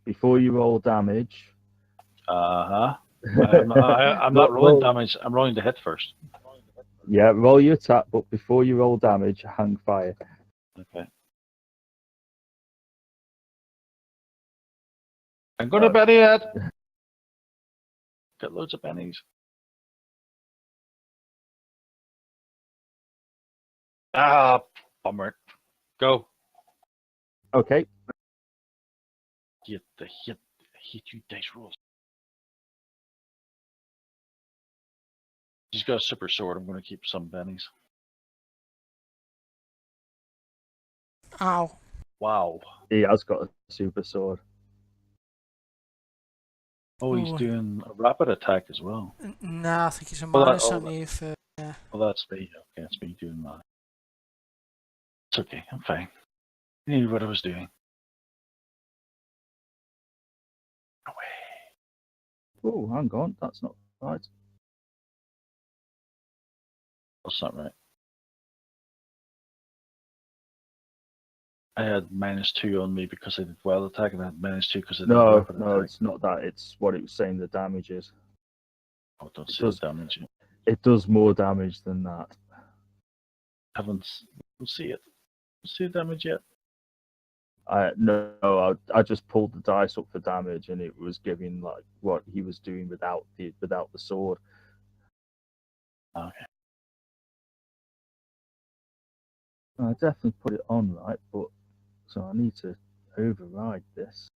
Before you roll damage. I'm not rolling damage. I'm rolling the hit first. Yeah, roll your attack, but before you roll damage, hang fire. Okay. I'm gonna Benny it. Got loads of bennies. Ah, bummer. Go. Okay. Get the hit. Hit you dice rolls. He's got a super sword. I'm gonna keep some bennies. Ow. Wow. He has got a super sword. Oh, he's Ooh. doing a rapid attack as well. No, I think it's a minus on you for. Well, that's me. Okay, it's me doing that. It's okay. I'm fine. I knew what I was doing. Away. Oh, hang on. That's not right. That's not right. I had -2 on me because I did wild attack, and I had -2 because I did rapid attack. It's not that. It's what it was saying the damage is. Oh, don't see the damage. It does more damage than that. Haven't. We'll see it. We'll see the damage yet. I just pulled the dice up for damage, and it was giving like what he was doing without the sword. Okay. I definitely put it on right, but so I need to override this.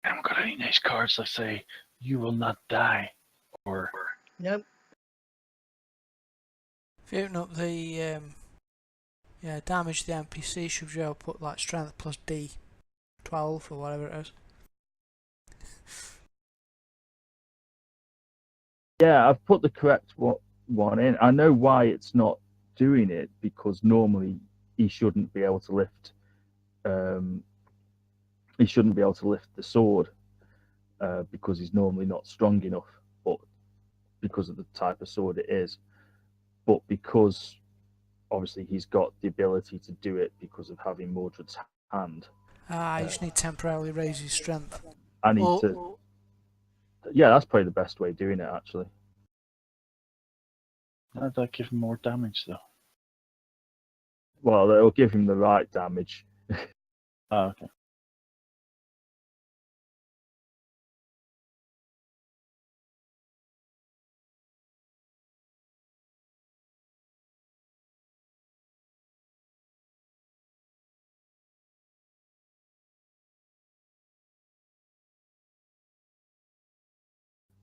I haven't got any nice cards that say "You will not die," or Nope. If you open up the damage the NPC, should you be able to put like strength plus D12 or whatever it is. Yeah, I've put the correct one in. I know why it's not doing it, because normally he shouldn't be able to lift. He shouldn't be able to lift the sword because he's normally not strong enough, but because of the type of sword it is. But because obviously he's got the ability to do it because of having Mordred's hand. You just need to temporarily raise his strength. I need to. Yeah, that's probably the best way of doing it, actually. that give him more damage though. Well, it'll give him the right damage. Oh, okay.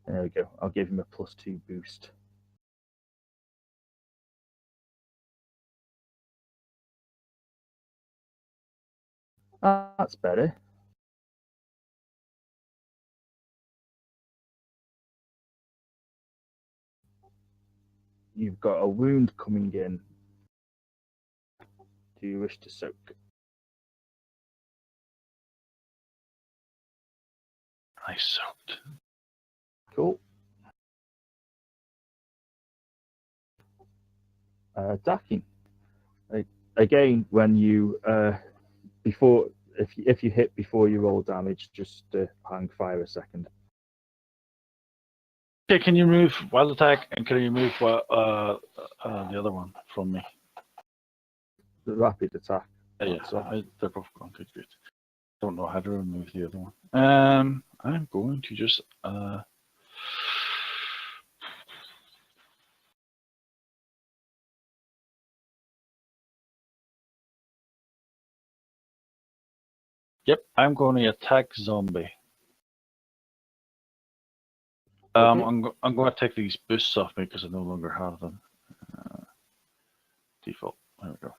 There we go. I'll give him a +2 boost. That's better. You've got a wound coming in. Do you wish to soak? I soaked. Cool. Dacking. Again, when you if you hit before you roll damage, just hang fire a second. Okay, can you remove wild attack, and can you remove the other one from me? The rapid attack. Yeah, they're both gone. Good. Don't know how to remove the other one. I'm going to just Yep, I'm going to attack zombie. I'm going to take these boosts off me because I no longer have them. Default. There we go.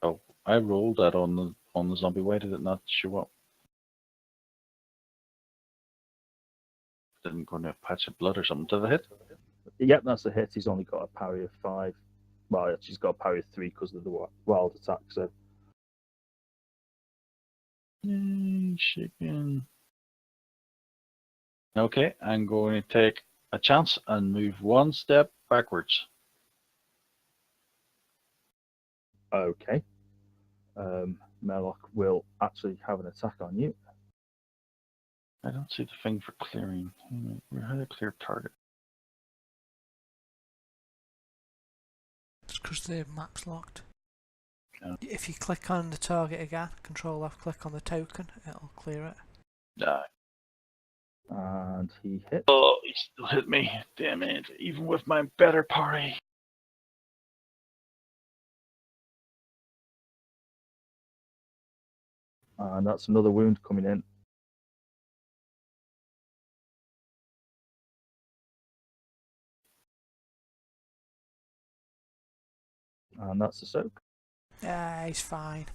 Oh, I rolled that on the zombie. Why did it not show up? Didn't go into a patch of blood or something. Did it hit? Yep, that's a hit. He's only got a parry of 5. Well, actually, he's got a parry of 3 because of the wild attack. So Yay, shaking. Okay, I'm going to take a chance and move 1 step backwards. okay, Merlock will actually have an attack on you. I don't see the thing for clearing. How to clear target? It's because the map's locked. Yeah. If you click on the target again, Control F, click on the token, it'll clear it. And he hit. Oh, he still hit me. Damn it. Even with my better parry. And that's another wound coming in. And that's a soak. Yeah, he's fine.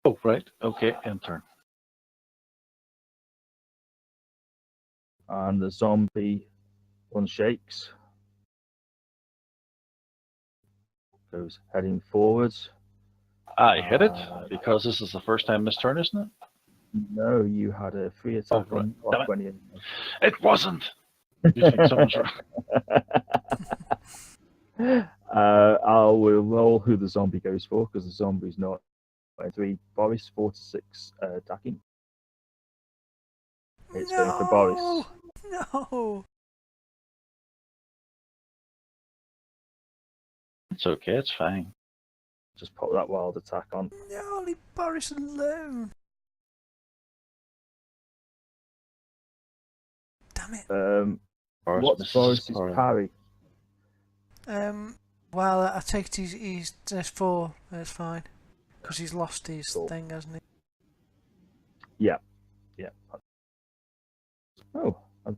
Oh, right. Okay, end turn. And the zombie unshakes. Goes heading forwards. I hit it because this is the first time this turn, isn't it? No, you had a free attack right. on Damn it. when you. It wasn't. You think something's wrong? I will roll who the zombie goes for because the zombie's not 3. Boris 4 to 6 attacking. It's going for Boris. No! It's okay, it's fine. Just pop that wild attack on. No, leave Boris alone! Damn it. What's Boris's parry? Well, I take it he's 4, that's fine. Because he's lost his thing, hasn't he? Yeah. Oh, I've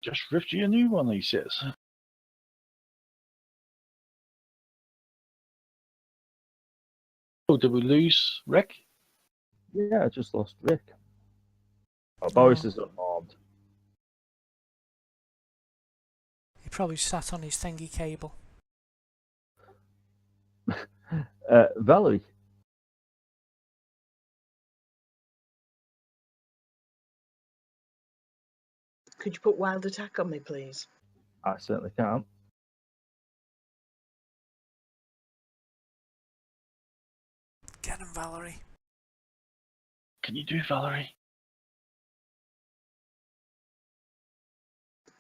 just ripped you a new one, he says. Oh, did we lose Rick? Yeah, I just lost Rick. Oh, Boris is unarmed. He probably sat on his thingy cable. Valerie. Could you put wild attack on me, please? I certainly can. Get him, Valerie. Can you do it, Valerie?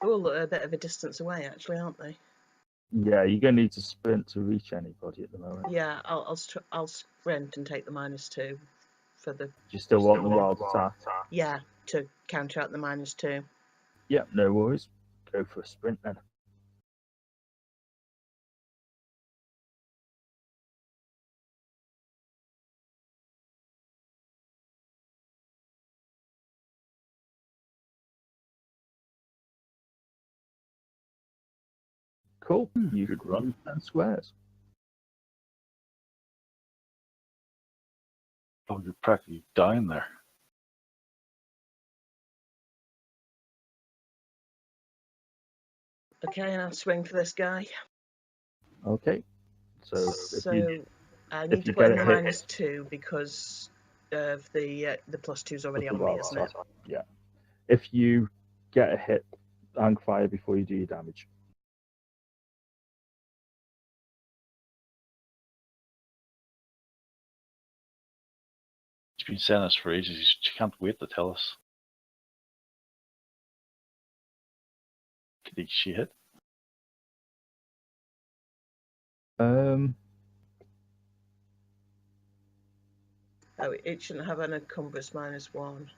Oh, a bit of a distance away, actually, aren't they? Yeah, you're going to need to sprint to reach anybody at the moment. Yeah, I'll sprint and take the -2 for the. Do you still want the wild attack? Yeah, to counteract the -2. Yeah, no worries. Go for a sprint then. Cool. You good could run. move 10 squares. Oh, you're practically dying there. Okay, and I'll swing for this guy. Okay. So I if need to you put in get the a hit- -2 because of the +2's already with on the me, wild isn't it? attack. Yeah. If you get a hit, hang fire before you do your damage. He's been saying this for ages. He can't wait to tell us. Did she hit? Oh, it shouldn't have an encumbrance -1.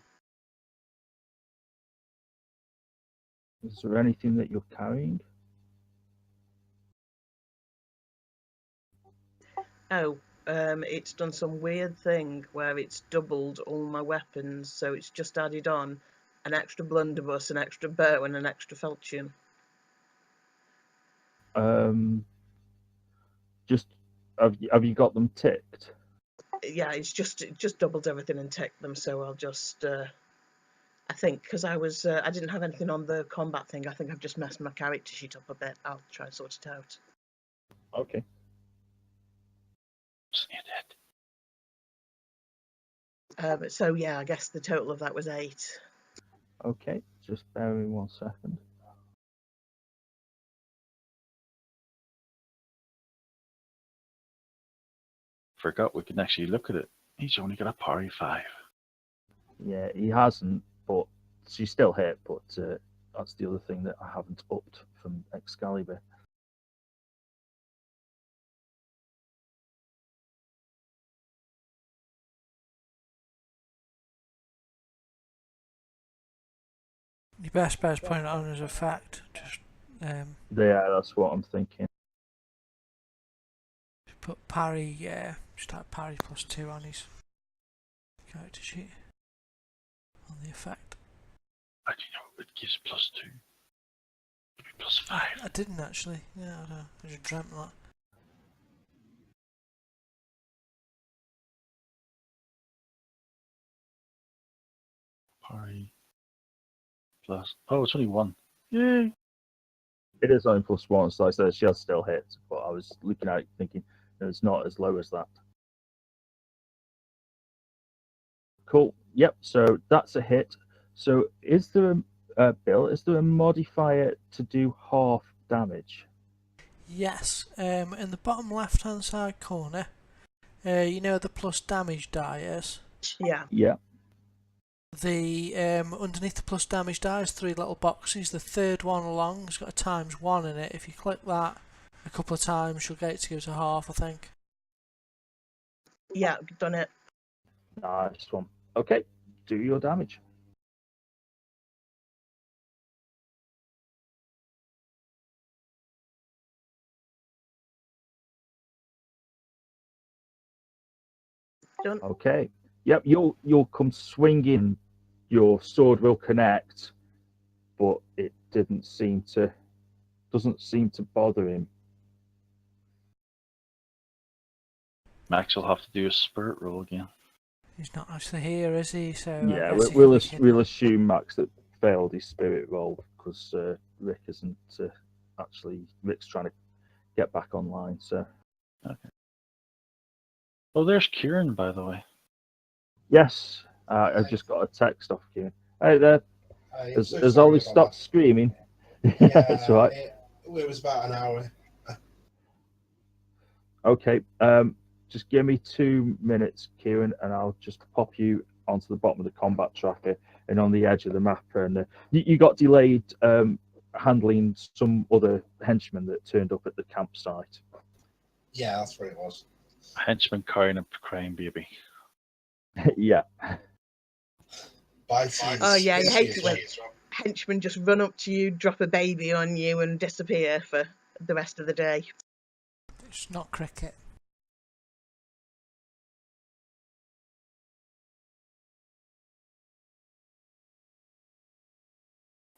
Is there anything that you're carrying? Oh, it's done some weird thing where it's doubled all my weapons, so it's just added on an extra blunderbuss, an extra bow, and an extra falchion. Just have you got them ticked? Yeah, it just doubled everything and ticked them. So I'll just, I think, because I didn't have anything on the combat thing. I think I've just messed my character sheet up a bit. I'll try and sort it out. Okay. So yeah, I guess the total of that was 8. Okay. Just bear with me 1 second. Forgot we can actually look at it. He's only got a parry 5. Yeah, he hasn't, but she's still hit. But that's the other thing that I haven't upped from Excalibur. Your best bet is putting it on as a fact. Just Yeah, that's what I'm thinking. put parry, just type parry +2 on his character sheet. On the effect. I don't know, it gives +2. +5. I didn't actually. Yeah, I don't know. I just dreamt that. Parry plus. Oh, it's only 1. Yay! It is only +1, so I said she has still hit. But I was looking at it thinking no, it's not as low as that. Cool. Yep. So that's a hit. So is there Bill? Is there a modifier to do half damage? Yes, in the bottom left hand side corner, you know the plus damage die is? Yeah. Yeah. The underneath the plus damage die is 3 little boxes. The third one along has got a ×1 in it. If you click that a couple of times, you'll get it to go to half, I think. Yeah, done it. Nice one. Okay. Do your damage. Done. Okay. Yep. You'll come swinging. Your sword will connect, but it doesn't seem to bother him. Max will have to do a spirit roll again. He's not actually here, is he? So Yeah, I guess he we'll could be we'll assume Max that failed his spirit roll because Rick isn't actually. Rick's trying to get back online. So Okay. Oh, there's Kieran, by the way. yes, I've just got a text off you. Hey there, has Ollie stopped screaming? Yeah, that's all right. It was about an hour. Okay, just give me 2 minutes, Kieran, and I'll just pop you onto the bottom of the combat tracker and on the edge of the map. And you got delayed handling some other henchmen that turned up at the campsite. Yeah, that's what it was. Henchman carrying a crying baby. Yeah. Oh yeah, you hate it when henchmen just run up to you, drop a baby on you, and disappear for the rest of the day. It's not cricket.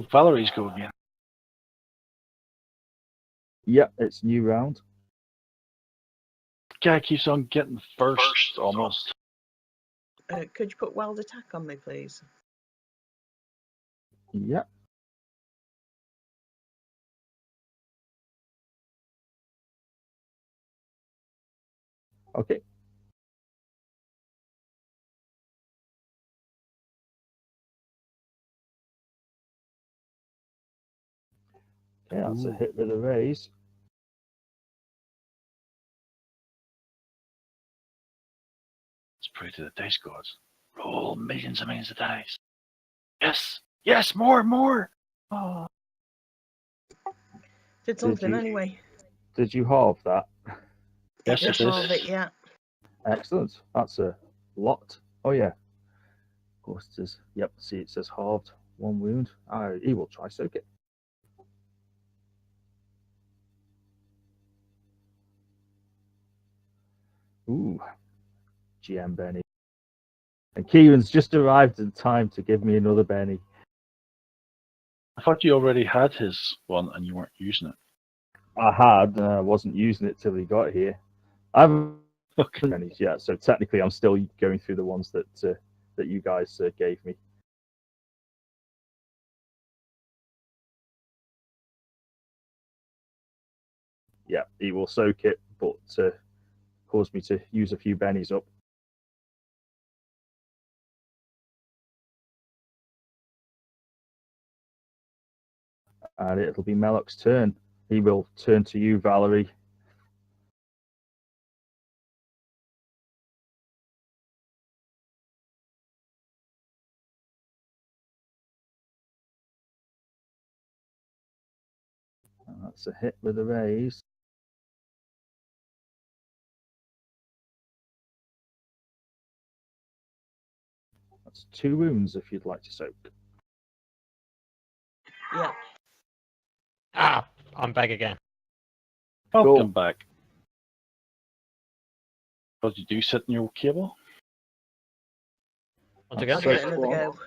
Valerie's go again. Yeah, it's new round. Guy keeps on getting first almost. Could you put wild attack on me, please? Yeah. Okay. Okay, that's a hit with a raise. Let's pray to the dice gods. Roll millions and millions of dice. Yes, yes, more. Oh. Did something anyway. Did you halve that? Yes, It it did halve is. it, yeah. Excellent. That's a lot. Oh yeah. Of course it is. Yep. See, it says halved. 1 wound. He will try soak it. Ooh, GM Benny. And Kieran's just arrived in time to give me another Benny. I thought you already had his one and you weren't using it. I had, I wasn't using it till he got here. I haven't Okay. Bennies yet, so technically I'm still going through the ones that that you guys gave me. Yeah, he will soak it, but cause me to use a few bennies up. And it'll be Melok's turn. He will turn to you, Valerie. And that's a hit with a raise. That's 2 wounds if you'd like to soak. Yeah. Ah, I'm back again. Welcome back. What did you do? Sit in your cable? Once That's again. I'll give it so another cool. go.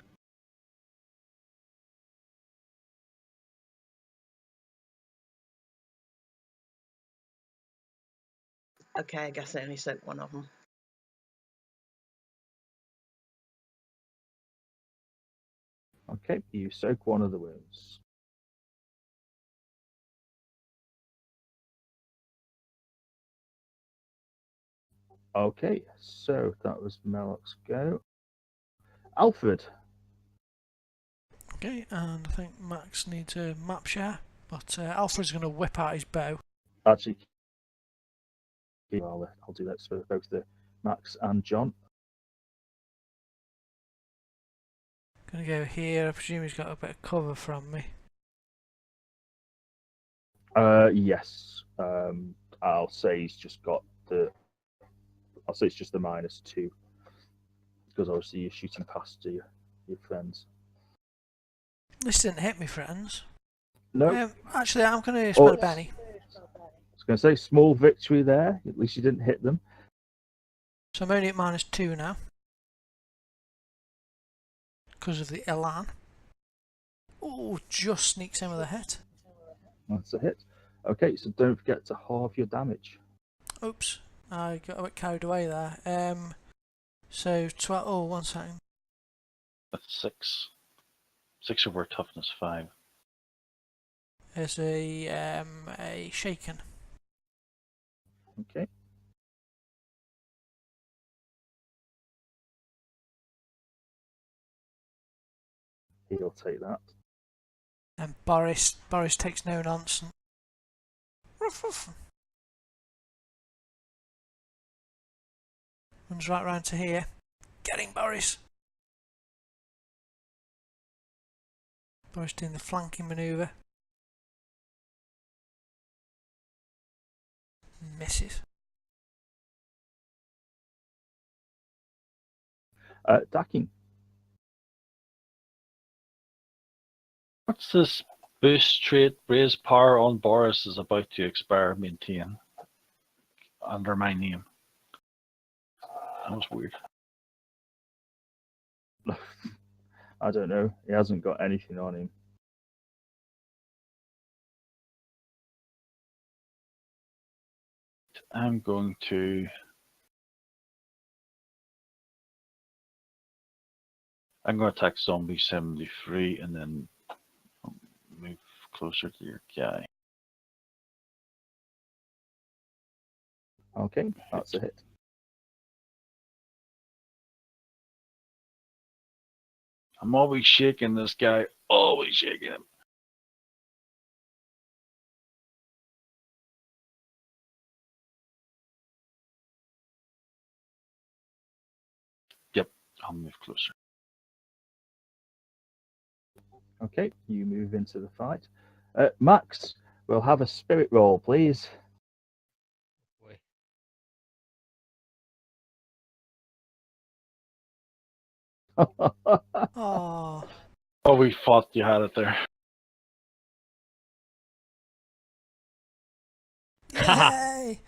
Okay, I guess I only soaked one of them. Okay, you soak one of the wounds. Okay, so that was Melok's go. Alfred. Okay, and I think Max needs a map share, but Alfred's going to whip out his bow. Actually, I'll do that for both the Max and John. Going to go here. I presume he's got a bit of cover from me. Yes. I'll say he's just got the. I'll say it's just the -2 because obviously you're shooting past your friends. This didn't hit me, friends. No, Actually, I'm going to spend a Oh. penny. I was going to say small victory there. At least you didn't hit them. So I'm only at -2 now. Because of the Elan. Oh, just sneaks in with a hit. That's a hit. Okay, so don't forget to halve your damage. Oops, I got a bit carried away there. So 12. Oh, 1 second. That's 6. 6 over toughness 5. There's a shaken. Okay. He'll take that. And Boris takes no nonsense. Ruff, ruff. Runs right round to here. Get him, Boris. Boris doing the flanking manoeuvre. Misses. Dacking. What's this boost trait? Raise power on Boris is about to expire. Maintain. Under my name. That was weird. I don't know. He hasn't got anything on him. I'm going to. I'm going to attack zombie 73 and then move closer to your guy. Okay, that's a hit. I'm always shaking this guy. Always shaking him. Yep, I'll move closer. Okay, you move into the fight. Max, we'll have a spirit roll, please. Boy. Oh, Oh, we thought you had it there. yay!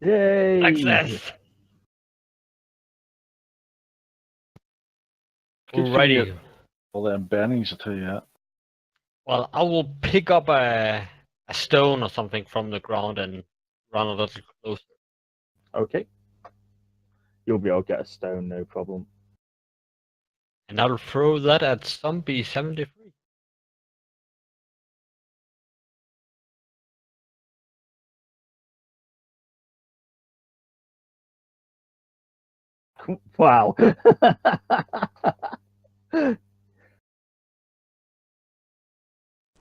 Yay! Success! Good thing Alrighty. that all them bennies, I tell you that. Well, I will pick up a stone or something from the ground and run a little closer. Okay. You'll be able to get a stone, no problem. And I'll throw that at zombie 73. Wow.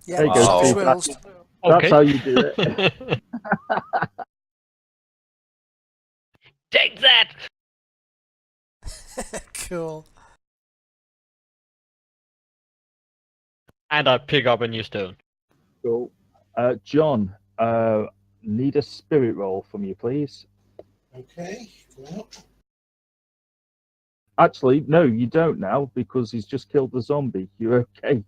Yeah, There you go, sucker Steve. swirls. That's Okay. how you do it. Take that! Cool. And I pick up a new stone. Cool. John, need a spirit roll from you, please. Okay, go on. Actually, no, you don't now because he's just killed the zombie. You're okay.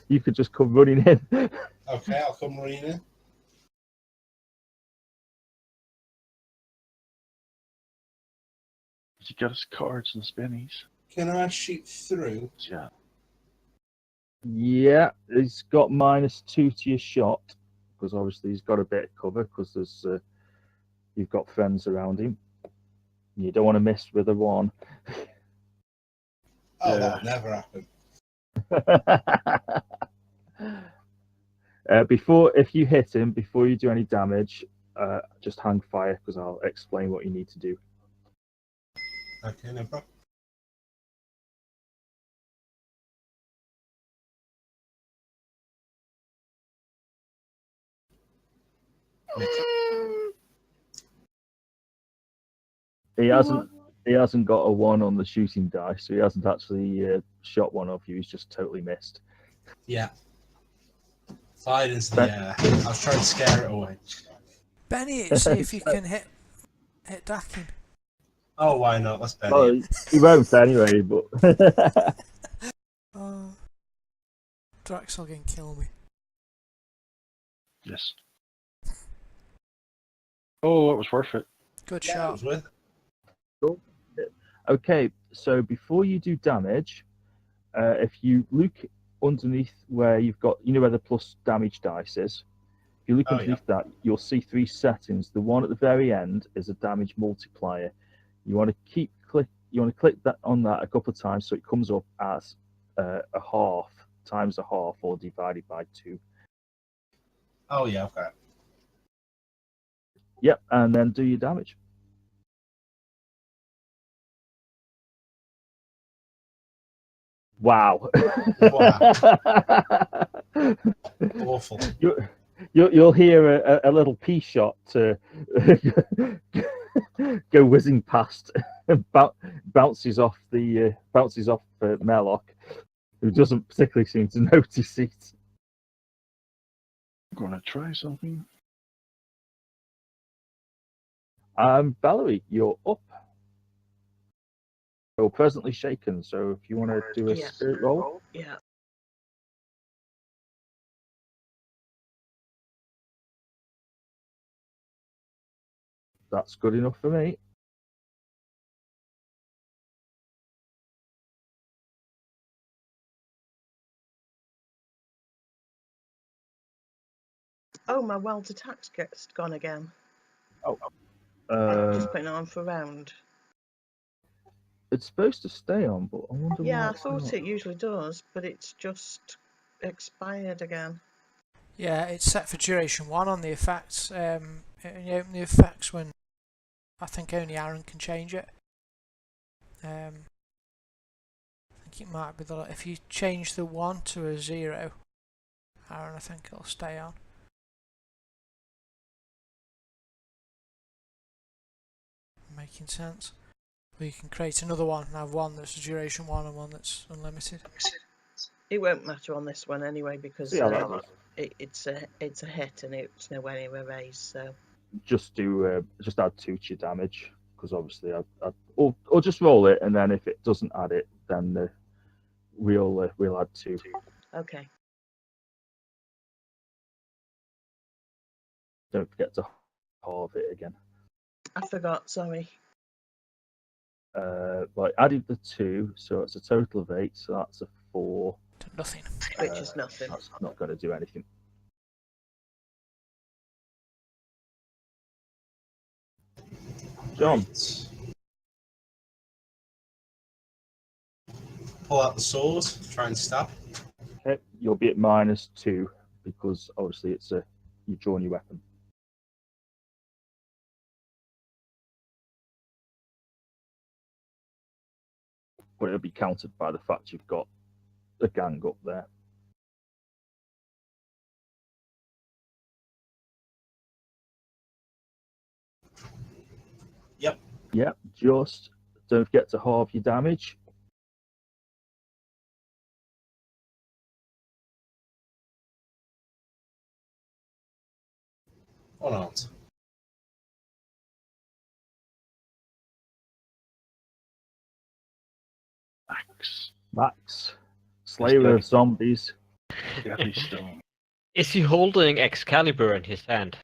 You could just come running in. Okay, I'll come running in. He got his cards and bennies. Can I shoot through? Yeah. Yeah, he's got -2 to your shot because obviously he's got a bit of cover because there's you've got friends around him. You don't want to miss with a 1. Oh, Yeah. that'll never happen. If you hit him before you do any damage, just hang fire because I'll explain what you need to do. Okay, no problem. He hasn't got a 1 on the shooting dice, so he hasn't actually shot one of you. He's just totally missed. Yeah. Fired into the air. I was trying to scare it away. Benny, see if you can hit Dakin. Oh, why not? Let's bet Well, it. he won't anyway, but Oh, Draxel can kill me. Yes. Oh, it was worth it. Good Yeah, it shot. was worth it. okay. So before you do damage, if you look underneath where you've got, where the plus damage dice is, if you look Oh, underneath that, you'll see 3 settings. The one at the very end is a damage multiplier. You want to click that on that a couple of times so it comes up as a half times a half or divided by 2. Oh, yeah, okay. Yep, and then do your damage. Wow. Wow. Awful. You'll hear a little pea shot go whizzing past, bounces off Merlock, who doesn't particularly seem to notice it. I'm gonna try something. Valerie, you're up. You're presently shaken, so if you want to do a Yeah. spirit roll, Yeah. that's good enough for me. Oh, my weld attack's gone again. Um, Just putting it on for round. it's supposed to stay on, but I wonder Yeah, why I it's thought not. it usually does, but it's just expired again. Yeah, it's set for duration 1 on the effects. And you open the effects when I think only Aaron can change it. I think it might be if you change the 1 to a 0, Aaron, I think it'll stay on. Making sense. Or you can create another one and have one that's a duration 1 and one that's unlimited. It won't matter on this one anyway because See how that goes. it's a hit and it's nowhere near a raise. So Just add 2 to your damage because obviously or just roll it, and then if it doesn't add it, then we'll add 2. okay. Don't forget to halve it again. I forgot. Sorry. Right, added the 2, so it's a total of 8, so that's a 4. Nothing. Which is nothing. That's not going to do anything. John. Right. Pull out the sword, try and stab. Okay, you'll be at -2 because obviously you've drawn your weapon. But it'll be countered by the fact you've got a gang up there. Yep. Yep, just don't forget to halve your damage. Or not. Max, Slayer of Zombies. Deadly stone. Is he holding Excalibur in his hand?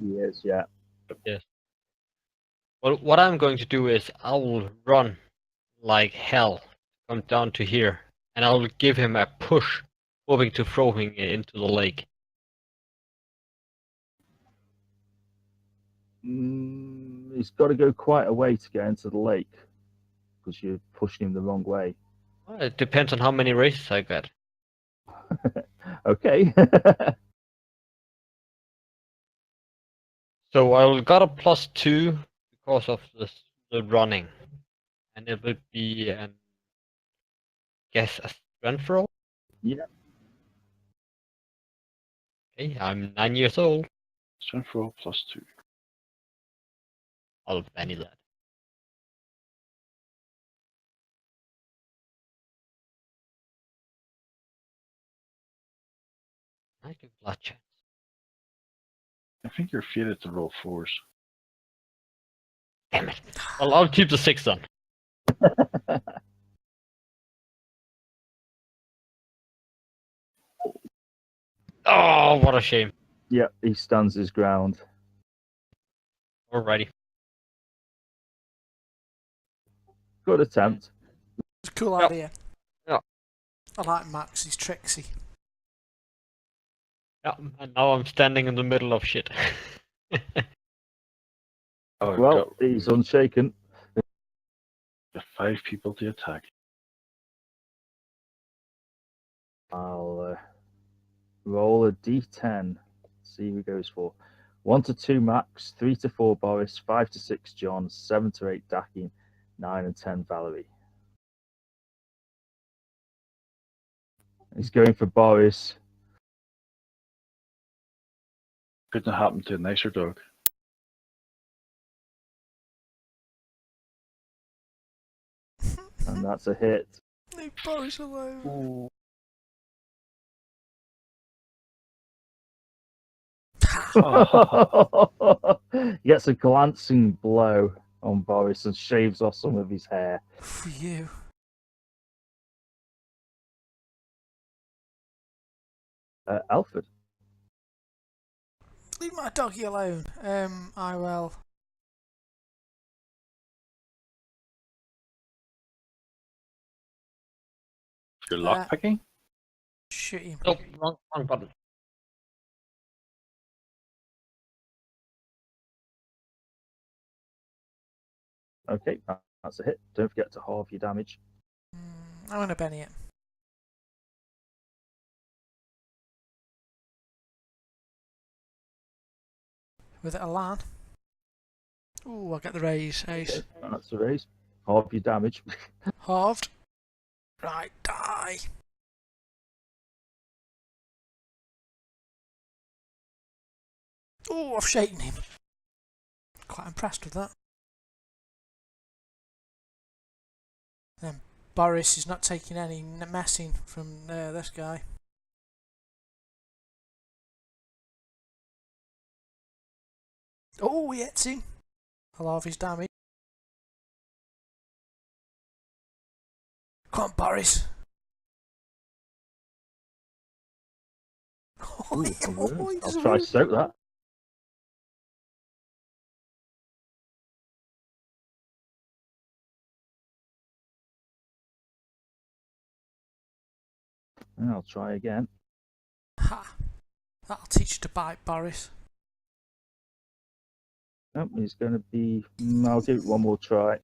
He is, yeah. Yes. Well, what I'm going to do is I will run like hell, come down to here, and I will give him a push, hoping to throw him into the lake. He's got to go quite a way to get into the lake because you're pushing him the wrong way. Well, it depends on how many races I get. Okay. So I got a +2 because of the running, and it would be guess a strength roll. Yeah. Okay, I'm 9 years old. Strength roll +2. I'll penny that. I do blood chance. I think you're fated to roll 4s. Damn it. Well, I'll keep the 6 then. Oh, what a shame. Yeah, he stands his ground. Alrighty. Good attempt. It's a cool Yep. idea. Yep. I like Max, he's tricksy. Yeah, and now I'm standing in the middle of shit. Oh, Well, he's unshaken. got 5 people to attack. I'll roll a d10. See who he goes for. 1 to 2 Max, 3 to 4 Boris, 5 to 6 John, 7 to 8 Dakin, 9 and 10 Valerie. He's going for Boris. Couldn't have happened to a nicer dog. And that's a hit. Leave Boris alone. He gets a glancing blow on Boris and shaves off some of his hair. For you. Alfred. Leave my doggy alone. I will. You're lockpicking? Shoot him. Nope, wrong button. Okay, that's a hit. Don't forget to halve your damage. I'm going to Benny it. With it a lan. Ooh, I get the raise. Ace. Okay, that's a raise. Halve your damage. Halved. Right, die. Oh, I've shaken him. Quite impressed with that. Then Boris is not taking any messing from this guy. Oh, he hits him. I'll halve his damage. Come on, Boris. Ooh, he's I'll try to soak that. And I'll try again. Ha! That'll teach you to bite, Boris. Nope, he's going to be. I'll give it one more try.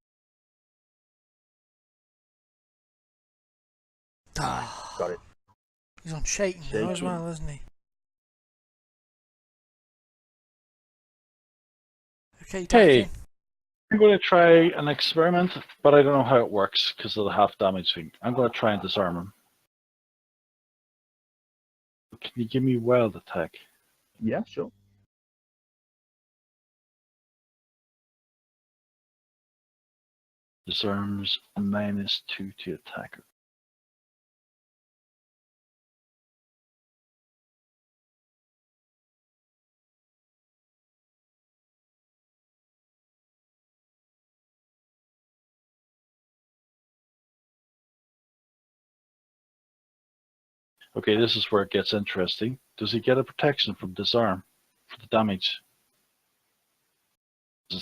Got it. He's on shaking now as Shaking. well, isn't he? Okay, Hey. Dakin. I'm going to try an experiment, but I don't know how it works because of the half damage thing. I'm going to try and disarm him. Can you give me wild attack? Yeah, sure. Disarms -2 to attacker. Okay, this is where it gets interesting. Does he get a protection from disarm for the damage?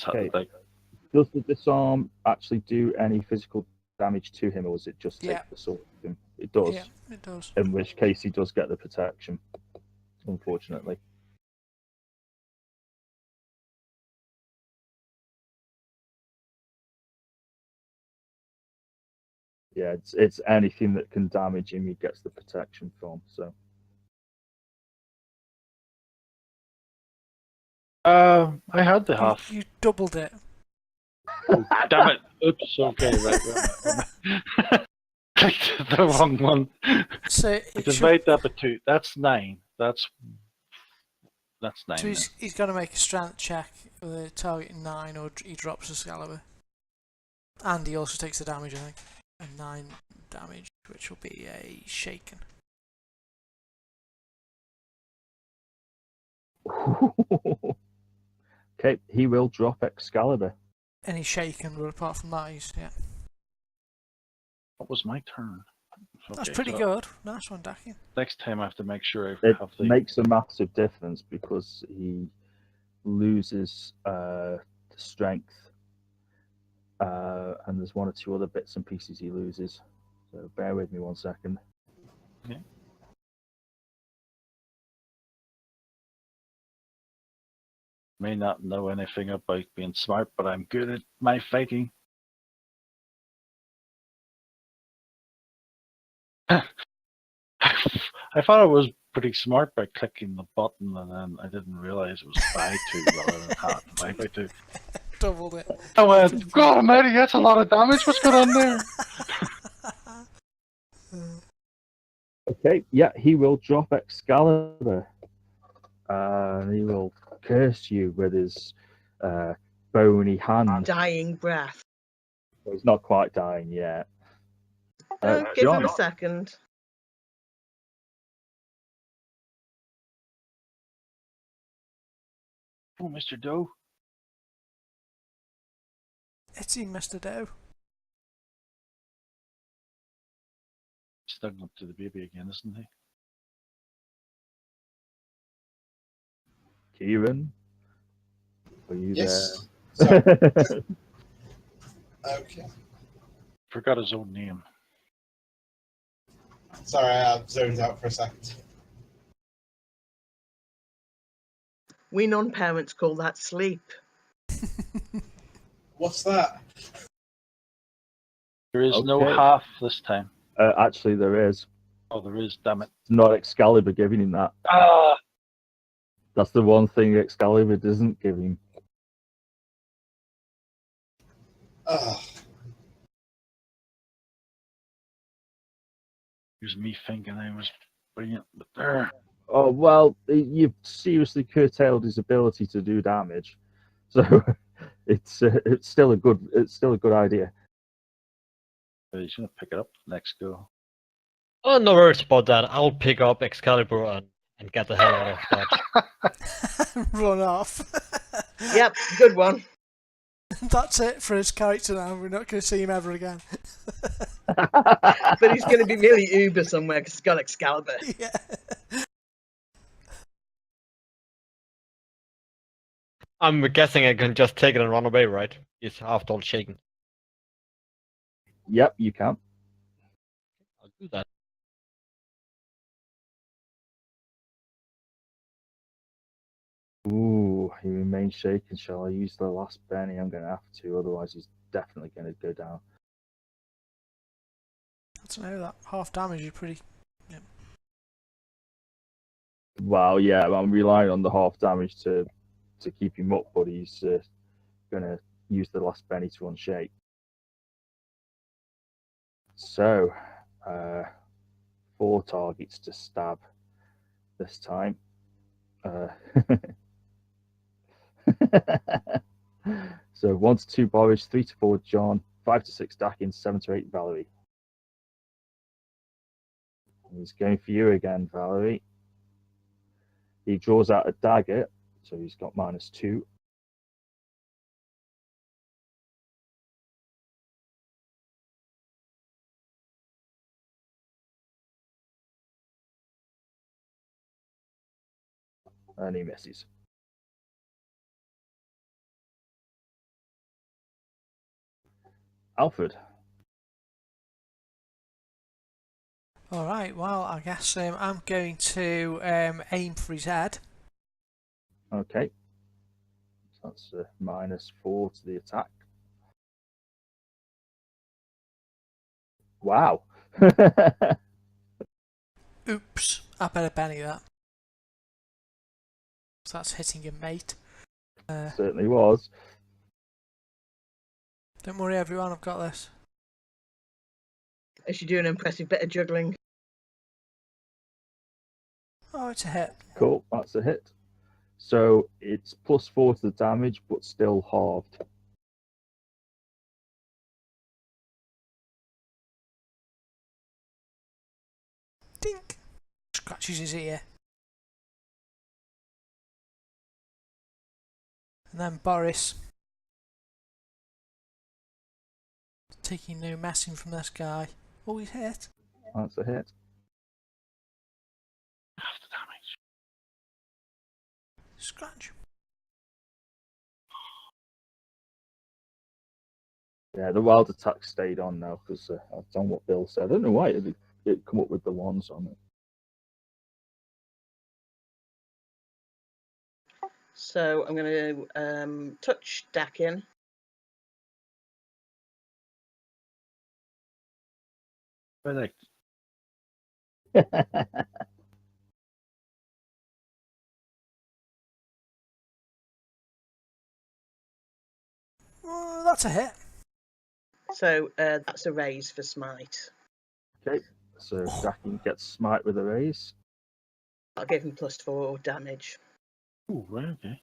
Okay. Does the disarm actually do any physical damage to him, or is it just take Yeah. the sword with him? It does. Yeah, it does. In which case, he does get the protection, unfortunately. Yeah, it's anything that can damage him, he gets the protection from. So. I had the half. You doubled it. Oh, damn it! Oops. Okay, right. Clicked the wrong one. So I it should, divide that by 2. That's 9. That's 9. so he's got to make a strength check with a target 9, or he drops Excalibur. And he also takes the damage, I think. And 9 damage, which will be a shaken. Okay, he will drop Excalibur. And he's shaken, but apart from that, yeah. What was my turn? That's Okay, pretty so good. Nice one, Dakin. next time I have to make sure I It have the. makes a massive difference because he loses strength, and there's 1 or 2 other bits and pieces he loses. So bear with me 1 second. Okay. May not know anything about being smart, but I'm good at my fighting. I thought I was pretty smart by clicking the button, and then I didn't realize it was by 2 rather than half by 2. Doubled it. I went, God almighty, that's a lot of damage. What's going on there? Okay, yeah, he will drop Excalibur. He will curse you with his bony hand. Dying breath. He's not quite dying yet. Give him John. a second. Oh, Mr. Doe. It's he, Mr. Doe. Stuck up to the baby again, isn't he? Kieran, are you Yes. there? Sorry. Okay. Forgot his own name. Sorry, I zoned out for a second. We non-parents call that sleep. What's that? There is no Okay. half this time. Actually, there is. Oh, there is, damn it. It's not Excalibur giving him that. Ah! That's the one thing Excalibur doesn't give him. Oh, Here's me thinking I was brilliant, but there. Oh well, you've seriously curtailed his ability to do damage, so it's still a good idea. He's gonna pick it up next go. Oh, no worries about that. I'll pick up Excalibur and get the hell out of that. Run off. Yep, good one. That's it for his character now. We're not going to see him ever again. But he's going to be really uber somewhere because he's got Excalibur. Yeah. I'm guessing I can just take it and run away, right? He's half all shaken. Yep, you can. I'll do that. Ooh, he remains shaken. Shall I use the last penny? I'm going to have to, otherwise he's definitely going to go down. I don't know, that half damage is pretty. Wow, yeah, I'm relying on the half damage to keep him up, but he's going to use the last penny to unshake. So, 4 targets to stab this time. So 1 to 2 Boris, 3 to 4 John, 5 to 6 Dakin, 7 to 8 Valerie. He's going for you again, Valerie. He draws out a dagger, so he's got -2. And he misses. Alfred. Alright, well, I guess I'm going to aim for his head. Okay. So that's -4 to the attack. Wow. Oops, I better Benny that. So that's hitting your mate. Certainly was. Don't worry, everyone, I've got this. As you do an impressive bit of juggling. Oh, it's a hit. Cool, that's a hit. So it's +4 to the damage, but still halved. Dink! Scratches his ear. And then Boris, taking no messing from this guy. Oh, he's hit. That's a hit. Half the damage. Scratch. Yeah, the wild attack stayed on now because I've done what Bill said. I don't know why it come up with the ones on it. So I'm going to touch Dakin. Correct. That's a hit. So that's a raise for smite. Okay, so Dakin gets smite with a raise. I'll give him +4 damage. Ooh, right, okay.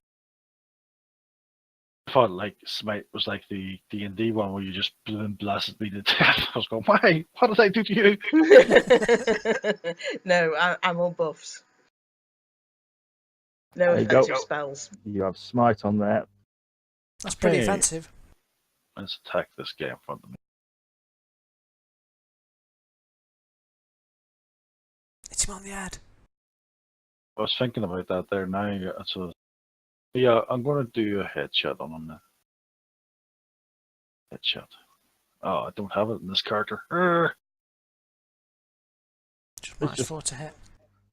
I thought like Smite was like the D&D one where you just blasted me to death. I was going, why? What did I do to you? No, I'm all buffs. No There you go. offensive spells. You have smite on there. That's pretty Okay. offensive. Let's attack this guy in front of me. Hit him on the head. I was thinking about that there now. So, yeah, I'm going to do a headshot on him now. Headshot. Oh, I don't have it in this character. Just It's just- -4 to hit.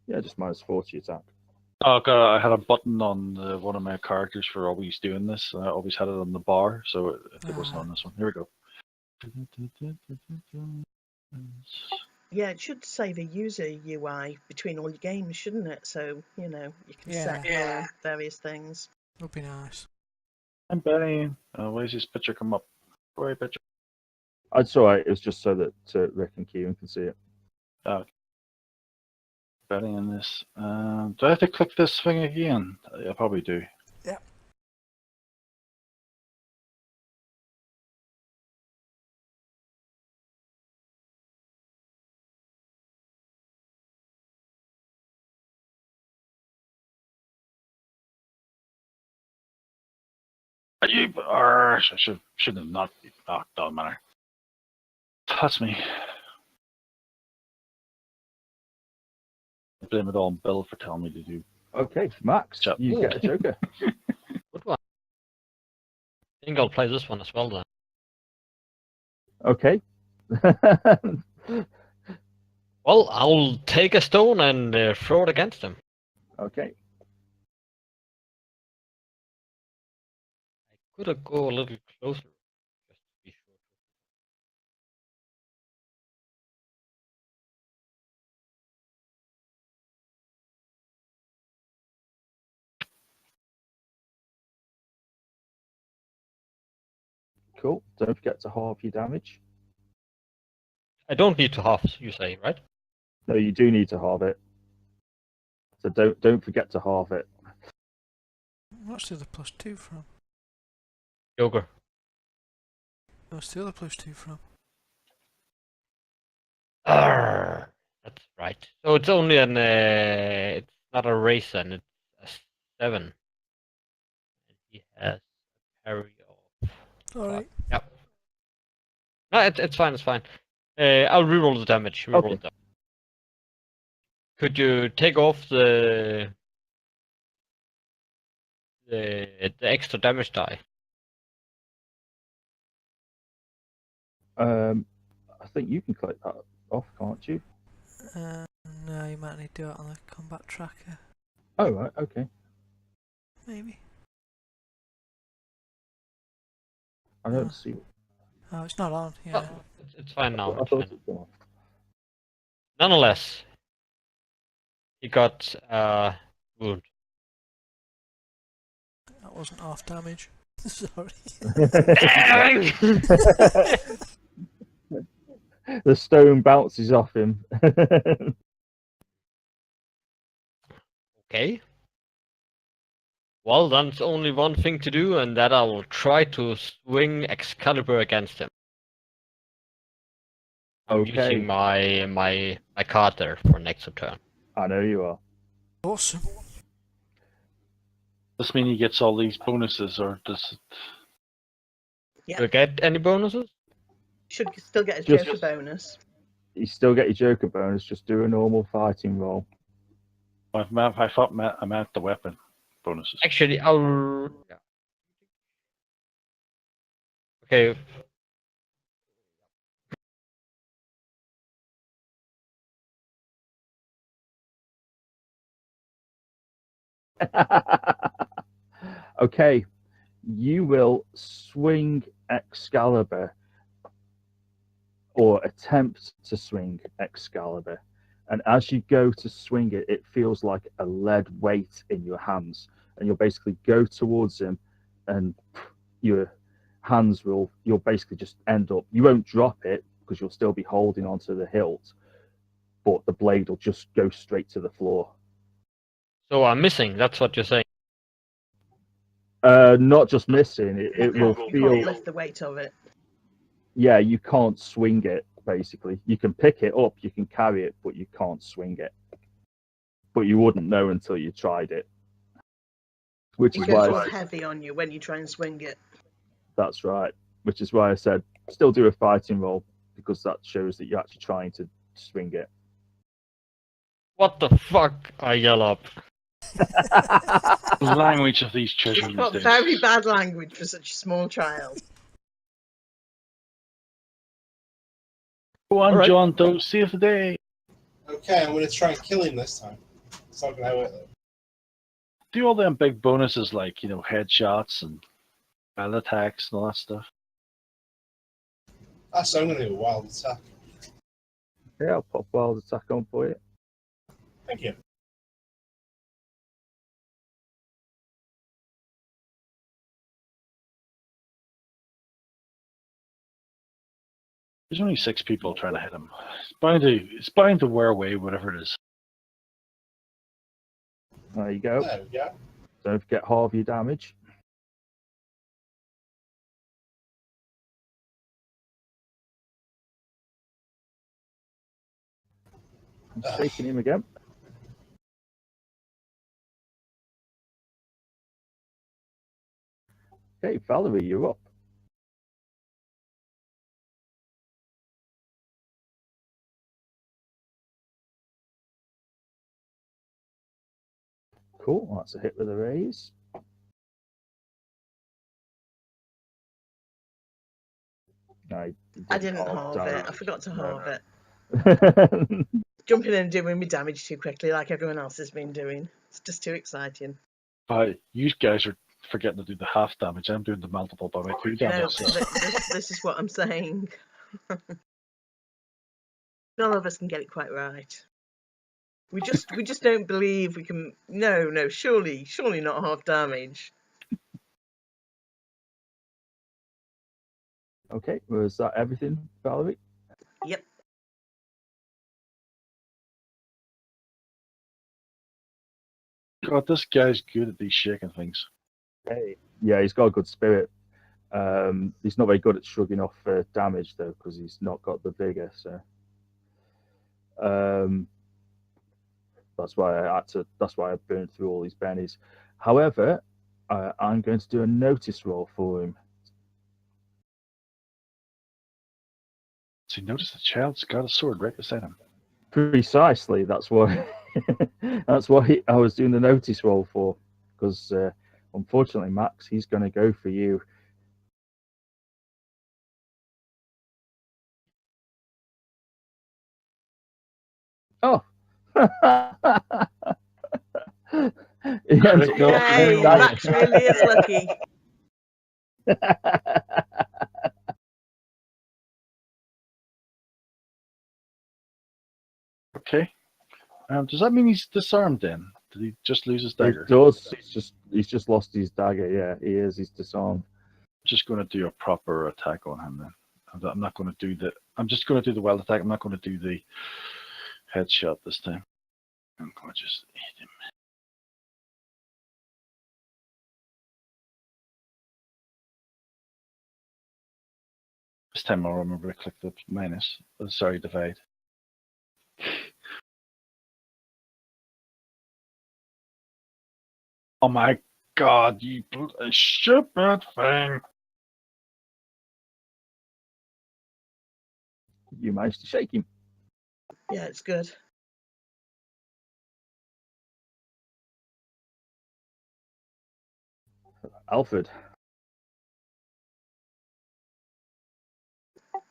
Yeah, just -4 to your attack. Oh, God, I had a button on one of my characters for always doing this, and I always had it on the bar, so it wasn't on this one. Here we go. Yeah, it should save a user UI between all your games, shouldn't it? So, you know, you can set your various things. Would be nice. I'm Benny. Where's this picture come up? Where picture? It's all right. It was just so that Rick and Kieran can see it. Benny in this. Do I have to click this thing again? I probably do. Yeah. I should have not. Oh, doesn't matter. That's me. I blame it all on Bill for telling me to do. Okay, Max, Chop. you get a joker. Good one. I think I'll play this one as well then. Okay. Well, I'll take a stone and throw it against him. Okay. Could I go a little closer? Just to be sure. Cool. Don't forget to halve your damage. I don't need to half, you say, right? No, you do need to halve it. So don't forget to halve it. What's the other +2 from? Yoga. What's the other +2 from? Arrgh, that's right. So it's only an it's not a race and it's a 7. And he has a parry of Sorry. Yep. No, it's fine, it's fine. I'll reroll the damage. Reroll Okay. the damage. Could you take off the extra damage die? I think you can click that off, can't you? No, you might need to do it on the combat tracker. Oh, right. Okay. Maybe. I don't see. Oh, it's not on. Yeah. Oh, it's fine now. I It's thought fine. it was off. Nonetheless, he got wound. That wasn't half damage. Sorry. The stone bounces off him. Okay. Well, then it's only one thing to do, and that I will try to swing Excalibur against him. I'm Okay. using my card there for next turn. I know you are. Awesome. Does this mean he gets all these bonuses, or does it... Yeah. Do I get any bonuses? Should still get a Just- Joker bonus. You still get your Joker bonus. Just do a normal fighting roll. I thought I meant the weapon bonuses. Actually, I'll. Yeah. Okay. Okay. You will swing Excalibur, or attempt to swing Excalibur. And as you go to swing it, it feels like a lead weight in your hands. And you'll basically go towards him, and your hands you'll basically just end up, you won't drop it because you'll still be holding onto the hilt, but the blade will just go straight to the floor. So I'm missing. That's what you're saying. Not just missing, it will You can't feel, lift the weight of it. yeah, you can't swing it, basically. You can pick it up, you can carry it, but you can't swing it. But you wouldn't know until you tried it. Which It is goes why all I, heavy on you when you try and swing it. that's right. Which is why I said still do a fighting roll, because that shows that you're actually trying to swing it. What the fuck? I yell up. The language of these children You've these got days. very bad language for such a small child. Go on, Alright. John Doe, save the day. Okay, I'm going to try and kill him this time. It's not going to work though. Do all them big bonuses like, headshots and spell attacks and all that stuff. So I'm going to do a wild attack. Yeah, I'll pop wild attack on for you. Thank you. There's only 6 people trying to hit him. It's bound to wear away, whatever it is. There you go. There we go. Don't forget half your damage. I'm shaking him again. Okay, Valerie, you're up. Cool, that's a hit with a raise. I didn't halve it. I forgot to halve it. it. Jumping in and doing me damage too quickly like everyone else has been doing. It's just too exciting. But you guys are forgetting to do the half damage. I'm doing the multiple by 2 No, damage. So. this is what I'm saying. None of us can get it quite right. We just don't believe we can. No, surely not half damage. Okay, was that everything, Valerie? Yep. God, this guy's good at these shaking things. Hey. Yeah, he's got a good spirit. He's not very good at shrugging off damage though, because he's not got the vigor. So that's why I had to. That's why I burned through all these bennies. However, I'm going to do a notice roll for him. So you notice the child's got a sword right beside him. Precisely. That's why. That's why I was doing the notice roll for. Because unfortunately, Max, he's going to go for you. Oh. He ends up not Yay! dying. Max really is lucky. Okay. Does that mean he's disarmed then? Did he just lose his He dagger? does. He's just lost his dagger. Yeah, he is. He's disarmed. I'm just going to do a proper attack on him then. I'm not going to do the. I'm just going to do the wild attack. I'm not going to do the headshot this time. I'm going to just hit him. This time I'll remember to click the minus. Sorry, divide. Oh my god, you stupid thing! You managed to shake him. Yeah, it's good. Alfred.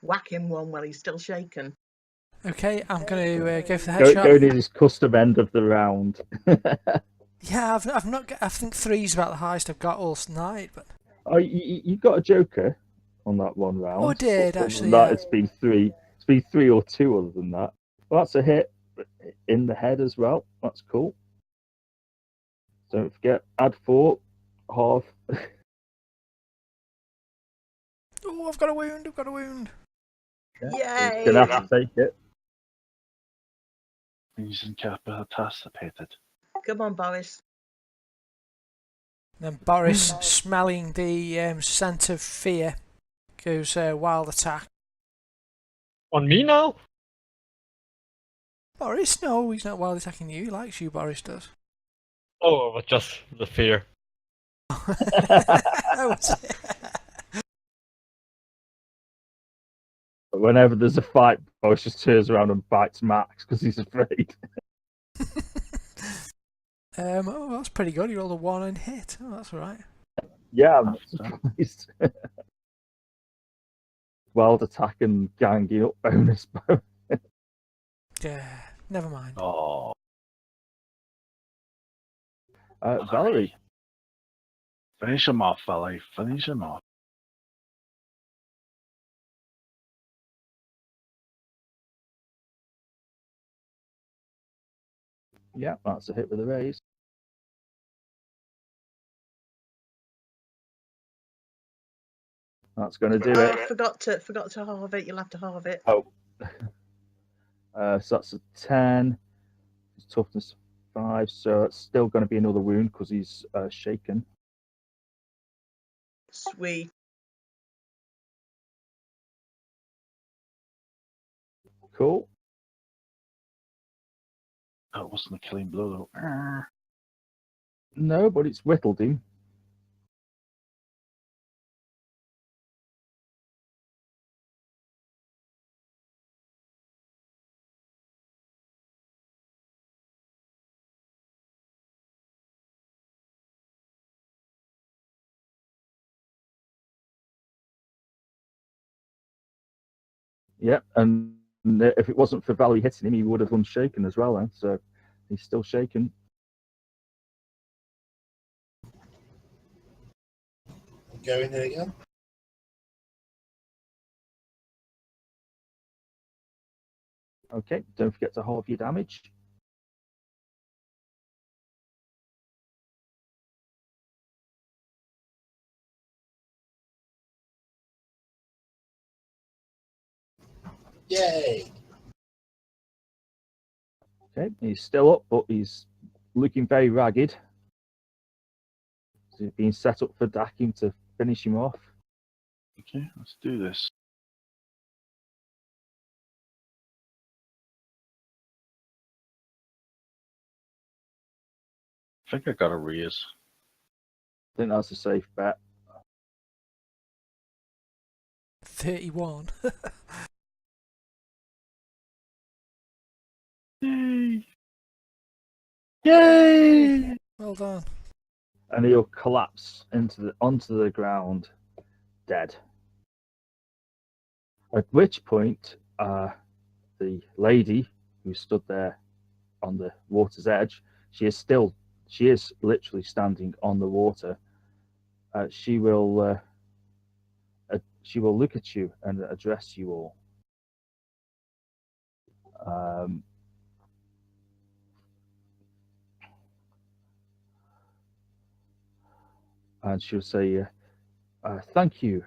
Whack him one while he's still shaken. Okay, I'm going to go for the Go headshot. in his custom end of the round. Yeah, I've not. I think 3's about the highest I've got all night. But Oh, you got a joker on that one round. Oh, I did, Other actually, than that, yeah. it's been three. It's been 3 or 2 other than that. Well, that's a hit in the head as well. That's cool. Don't forget, add 4, half. oh, I've got a wound. I've got a wound. Yay! You're gonna have to take it. He's incapacitated. Come on, Boris. Then Boris, smelling the scent of fear, goes wild attack. On me now? Boris, no, he's not wild attacking you. He likes you, Boris does. Oh, but just the fear. Oh, was it? Whenever there's a fight, Boris just turns around and bites Max because he's afraid. Oh, that's pretty good. You rolled a 1 and hit. Oh, that's all right. Yeah, I'm not surprised. Wild attack and ganging up bonus. Yeah, never mind. Oh, Valerie. finish him off, Valerie. Finish him off. Yeah, that's a hit with a raise. That's going to do Oh, it. forgot to halve it. You'll have to halve it. Oh. So that's a 10. His toughness 5. So it's still going to be another wound because he's shaken. Sweet. Cool. That wasn't a clean blow though. No, but it's whittled him. Yeah, and if it wasn't for Valley hitting him, he would have unshaken as well. Then, so he's still shaken. going in again. Okay, don't forget to halve your damage. Yay! Okay, he's still up, but he's looking very ragged. He's being set up for Dakim to finish him off. Okay, let's do this. I think I got a raise. I think that's a safe bet. 31. Yay! Yay! Well done. And he'll collapse onto the ground, dead. At which point, the lady who stood there on the water's edge, she is literally standing on the water. She will look at you and address you all. And she'll say, "Thank you.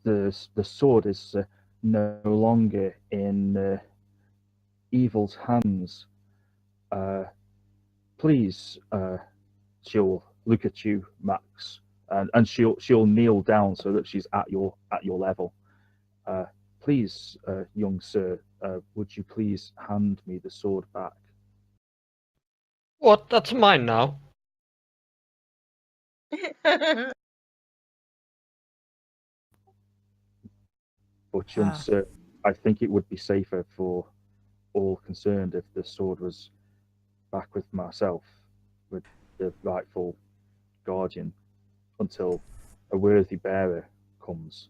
The sword is no longer in evil's hands. Please," she'll look at you, Max, and she'll kneel down so that she's at your level. Please, young sir, would you please hand me the sword back? What? That's mine now. But young sir, I think it would be safer for all concerned if the sword was back with myself, with the rightful guardian, until a worthy bearer comes.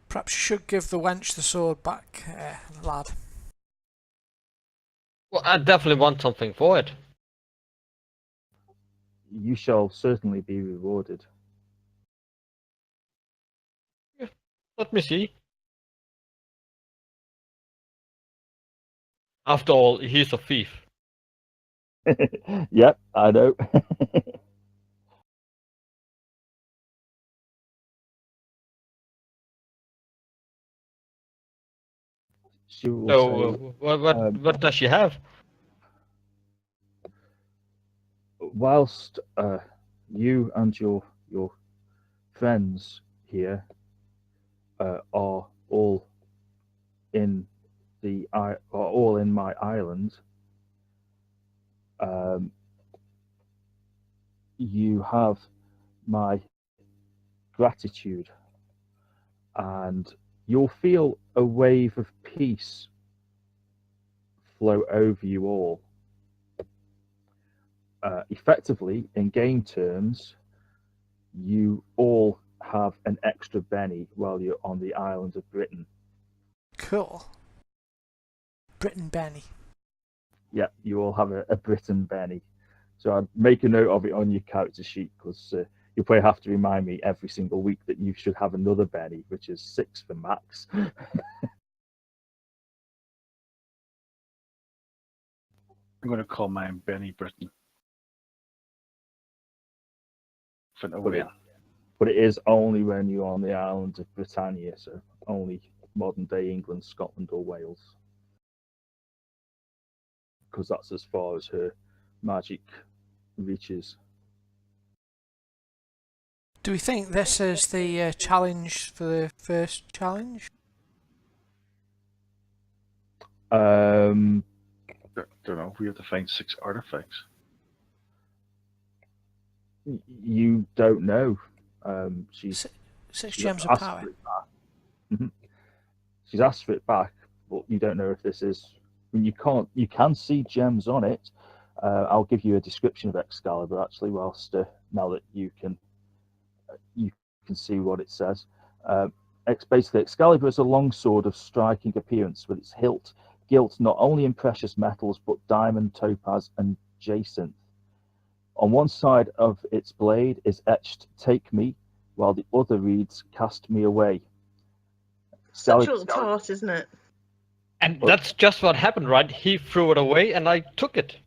Perhaps you should give the wench the sword back, lad. Well, I definitely want something for it. You shall certainly be rewarded. Let me see. After all, he's a thief. Yep, I know. She will So, say, what does she have? whilst you and your friends here are all in my island, you have my gratitude, and you'll feel a wave of peace flow over you all. Effectively, in game terms, you all have an extra Benny while you're on the island of Britain. Cool. Britain Benny. Yeah, you all have a Britain Benny. So I'd make a note of it on your character sheet, because you'll probably have to remind me every single week that you should have another Benny, which is 6 for Max. I'm going to call mine Benny Britain. For no win. But it is only when you're on the island of Britannia, so only modern day England, Scotland, or Wales. Because that's as far as her magic reaches. Do we think this is the challenge for the first challenge? Um, Don't know. We have to find 6 artifacts. you don't know. She's 6 she's gems of asked power. for it back. Mhm. She's asked for it back, but you don't know if this is. I mean, you can see gems on it. I'll give you a description of Excalibur actually, whilst now that you can see what it says. Basically, Excalibur is a long sword of striking appearance, with its hilt gilt not only in precious metals but diamond, topaz, and jacinth. On one side of its blade is etched "Take me," while the other reads "Cast me away." Such a little tart, isn't it? And that's just what happened, right? He threw it away and I took it.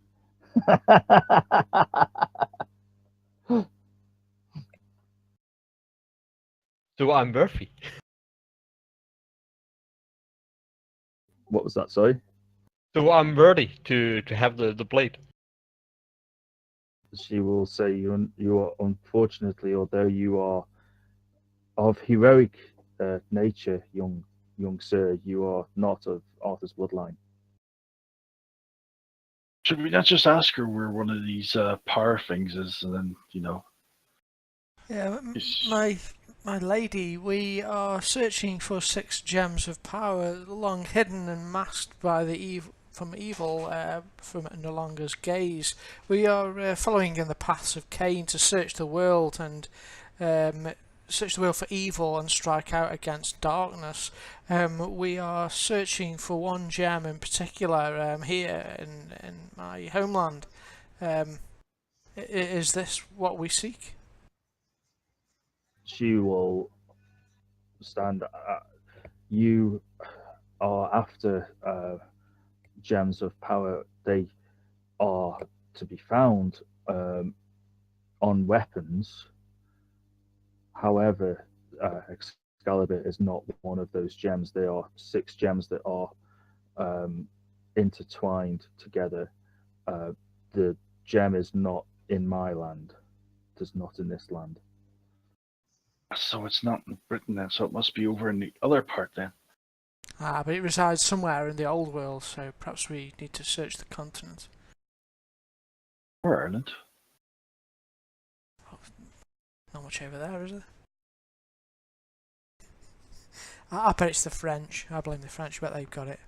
So I'm worthy. What was that, sorry? So I'm worthy to have the blade. She will say, you are unfortunately, although you are of heroic nature, young sir, you are not of Arthur's bloodline. Should we not just ask her where one of these power things is, and then Yeah, Yes. my lady, we are searching for 6 gems of power, long hidden and masked by the from evil, from Nolonga's gaze. We are following in the paths of Kane to search the world and search the world for evil and strike out against darkness. We are searching for one gem in particular here in my homeland. Is this what we seek? She will stand. You are after gems of power. They are to be found on weapons. However, Excalibur is not one of those gems. There are 6 gems that are intertwined together. The gem is not in my land. It is not in this land. so it's not in Britain then, so it must be over in the other part then. But it resides somewhere in the old world, so perhaps we need to search the continent. Or Ireland. Not much over there, is there? I bet it's the French. I blame the French. I bet they've got it.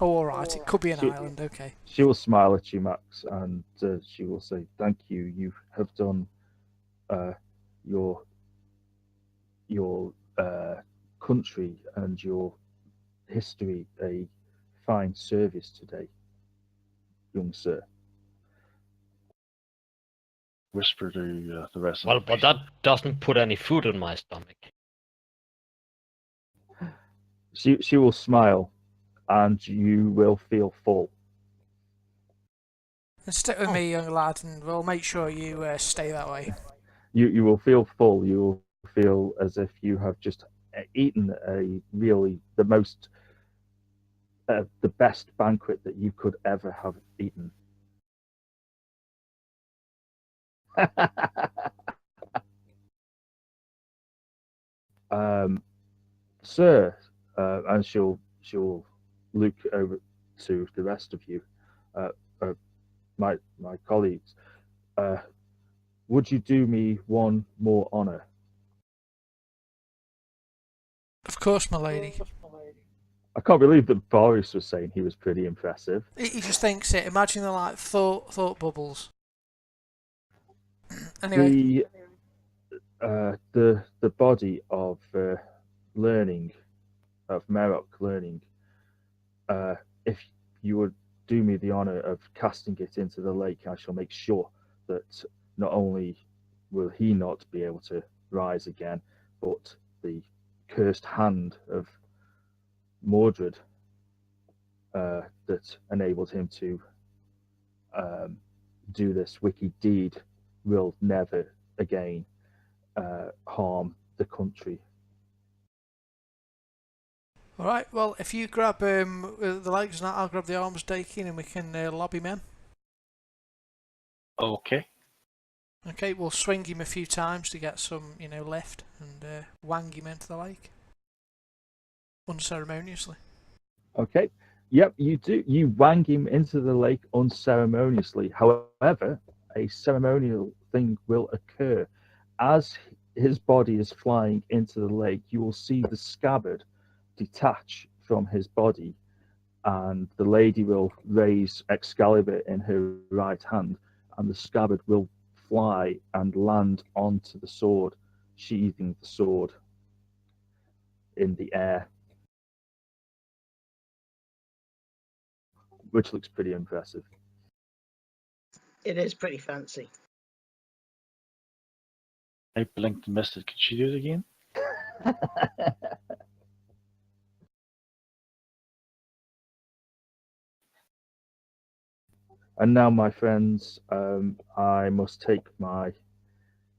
Oh, alright. It could be an island. Okay. She will smile at you, Max, and she will say, "Thank you. You have done your country and your history a fine service today, young sir." Whisper to the rest Well, of the but that doesn't put any food in my stomach. She will smile, and you will feel full. And stick with me, young lad, and we'll make sure you stay that way. You will feel full. You will feel as if you have just eaten a really the best banquet that you could ever have eaten. Sir, and she'll look over to the rest of you, uh, my colleagues. Would you do me one more honor? Of course, my lady. I can't believe that Boris was saying he was pretty impressive. He just thinks it. Imagine they're like thought bubbles. Anyway. The body of learning, of Merok learning, if you would do me the honor of casting it into the lake, I shall make sure that not only will he not be able to rise again, but the cursed hand of Mordred that enabled him to do this wicked deed will never again harm the country. Alright, well, if you grab the legs and I'll grab the arms, Dakin, and we can lobby men. Okay. Okay, we'll swing him a few times to get some, lift, and wang him into the lake. Unceremoniously. Okay. Yep, you do. You wang him into the lake unceremoniously. However, a ceremonial thing will occur. As his body is flying into the lake, you will see the scabbard detach from his body, and the lady will raise Excalibur in her right hand, and the scabbard will fly and land onto the sword, sheathing the sword. in the air, which looks pretty impressive. It is pretty fancy. I blinked and missed it. Could she do it again? And now, my friends, I must take my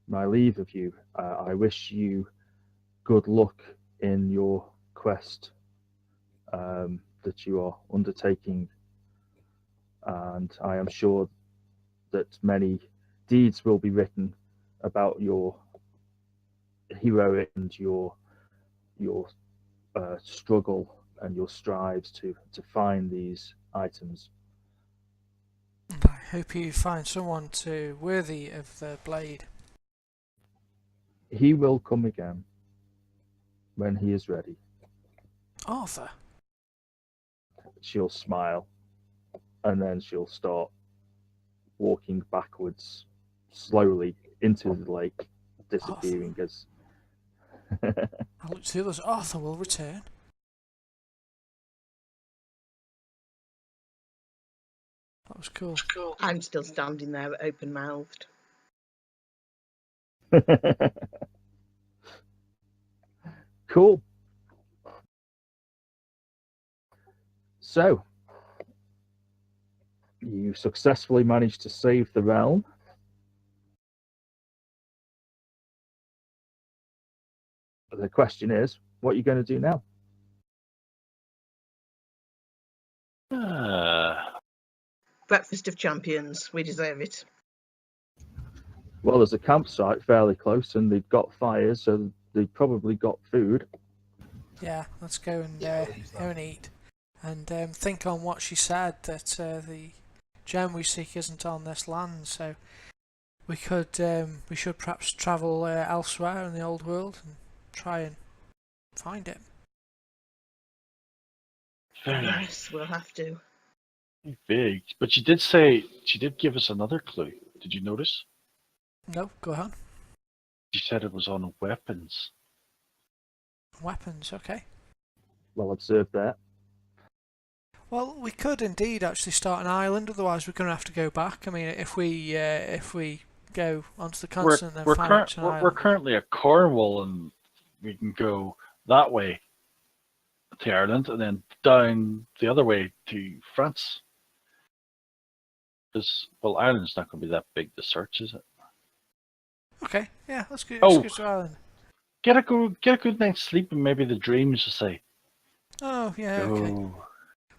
leave of you. I wish you good luck in your quest that you are undertaking, and I am sure that many deeds will be written about your heroic and your struggle and your strives to find these items. And I hope you find someone worthy of the blade. He will come again when he is ready. Arthur. She'll smile, and then she'll start walking backwards slowly into the lake, disappearing as I look to the others. Arthur will return. That was cool. I'm still standing there open mouthed. Cool. So, you successfully managed to save the realm. The question is, what are you going to do now? Breakfast of champions. We deserve it. Well, there's a campsite fairly close, and they've got fires, so they've probably got food. Yeah, let's go and eat. And think on what she said, that the gem we seek isn't on this land, so we should perhaps travel elsewhere in the old world and try and find it. Very Yes, we'll have to. big. But she did give us another clue. Did you notice? No, go on. She said it was on weapons. Weapons, okay. Well observed there. Well, we could indeed actually start an island. Otherwise, we're going to have to go back. I mean, if we go onto the continent and find an island. We're currently at Cornwall, and we can go that way to Ireland, and then down the other way to France. Because Ireland's not going to be that big to search, is it? Okay, yeah, let's go. Oh. Let's go to Ireland. Get a good night's sleep, and maybe the dreams will say. Oh yeah, okay.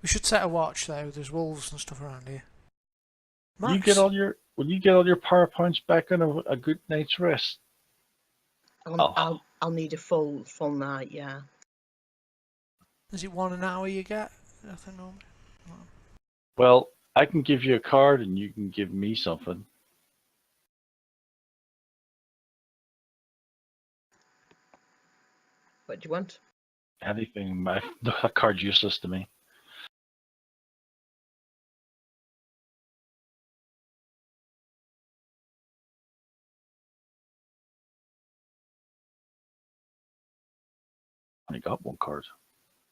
We should set a watch though. There's wolves and stuff around here. Max, Will you get all your power points back on a good night's rest? I'll need a full night. Yeah. is it 1 an hour you get? I think normally. Well, I can give you a card, and you can give me something. What do you want? Anything. That card's useless to me. I got one card.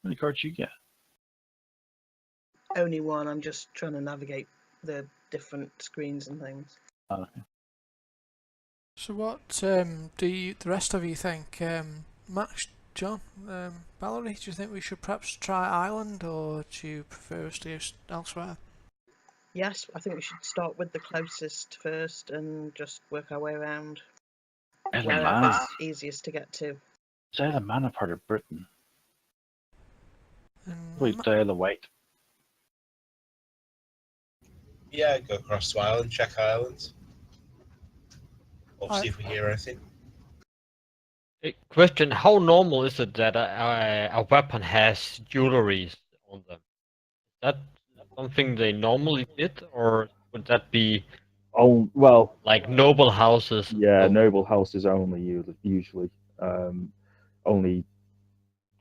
How many cards you get? Only one. I'm just trying to navigate the different screens and things. Okay. So what do the rest of you think? Max, John, Valerie, do you think we should perhaps try Ireland, or do you prefer us to go elsewhere? Yes, I think we should start with the closest first and just work our way around. Wherever's easiest to get to. Is Isle of Man a part of Britain? And Wait, the Isle of Wight. Yeah, go across to Ireland, check Ireland. Or see if we hear anything. Question: how normal is it that a weapon has jewelry on them? Is that something they normally did, or would that be Oh well, like noble houses? yeah, noble houses only usually. Only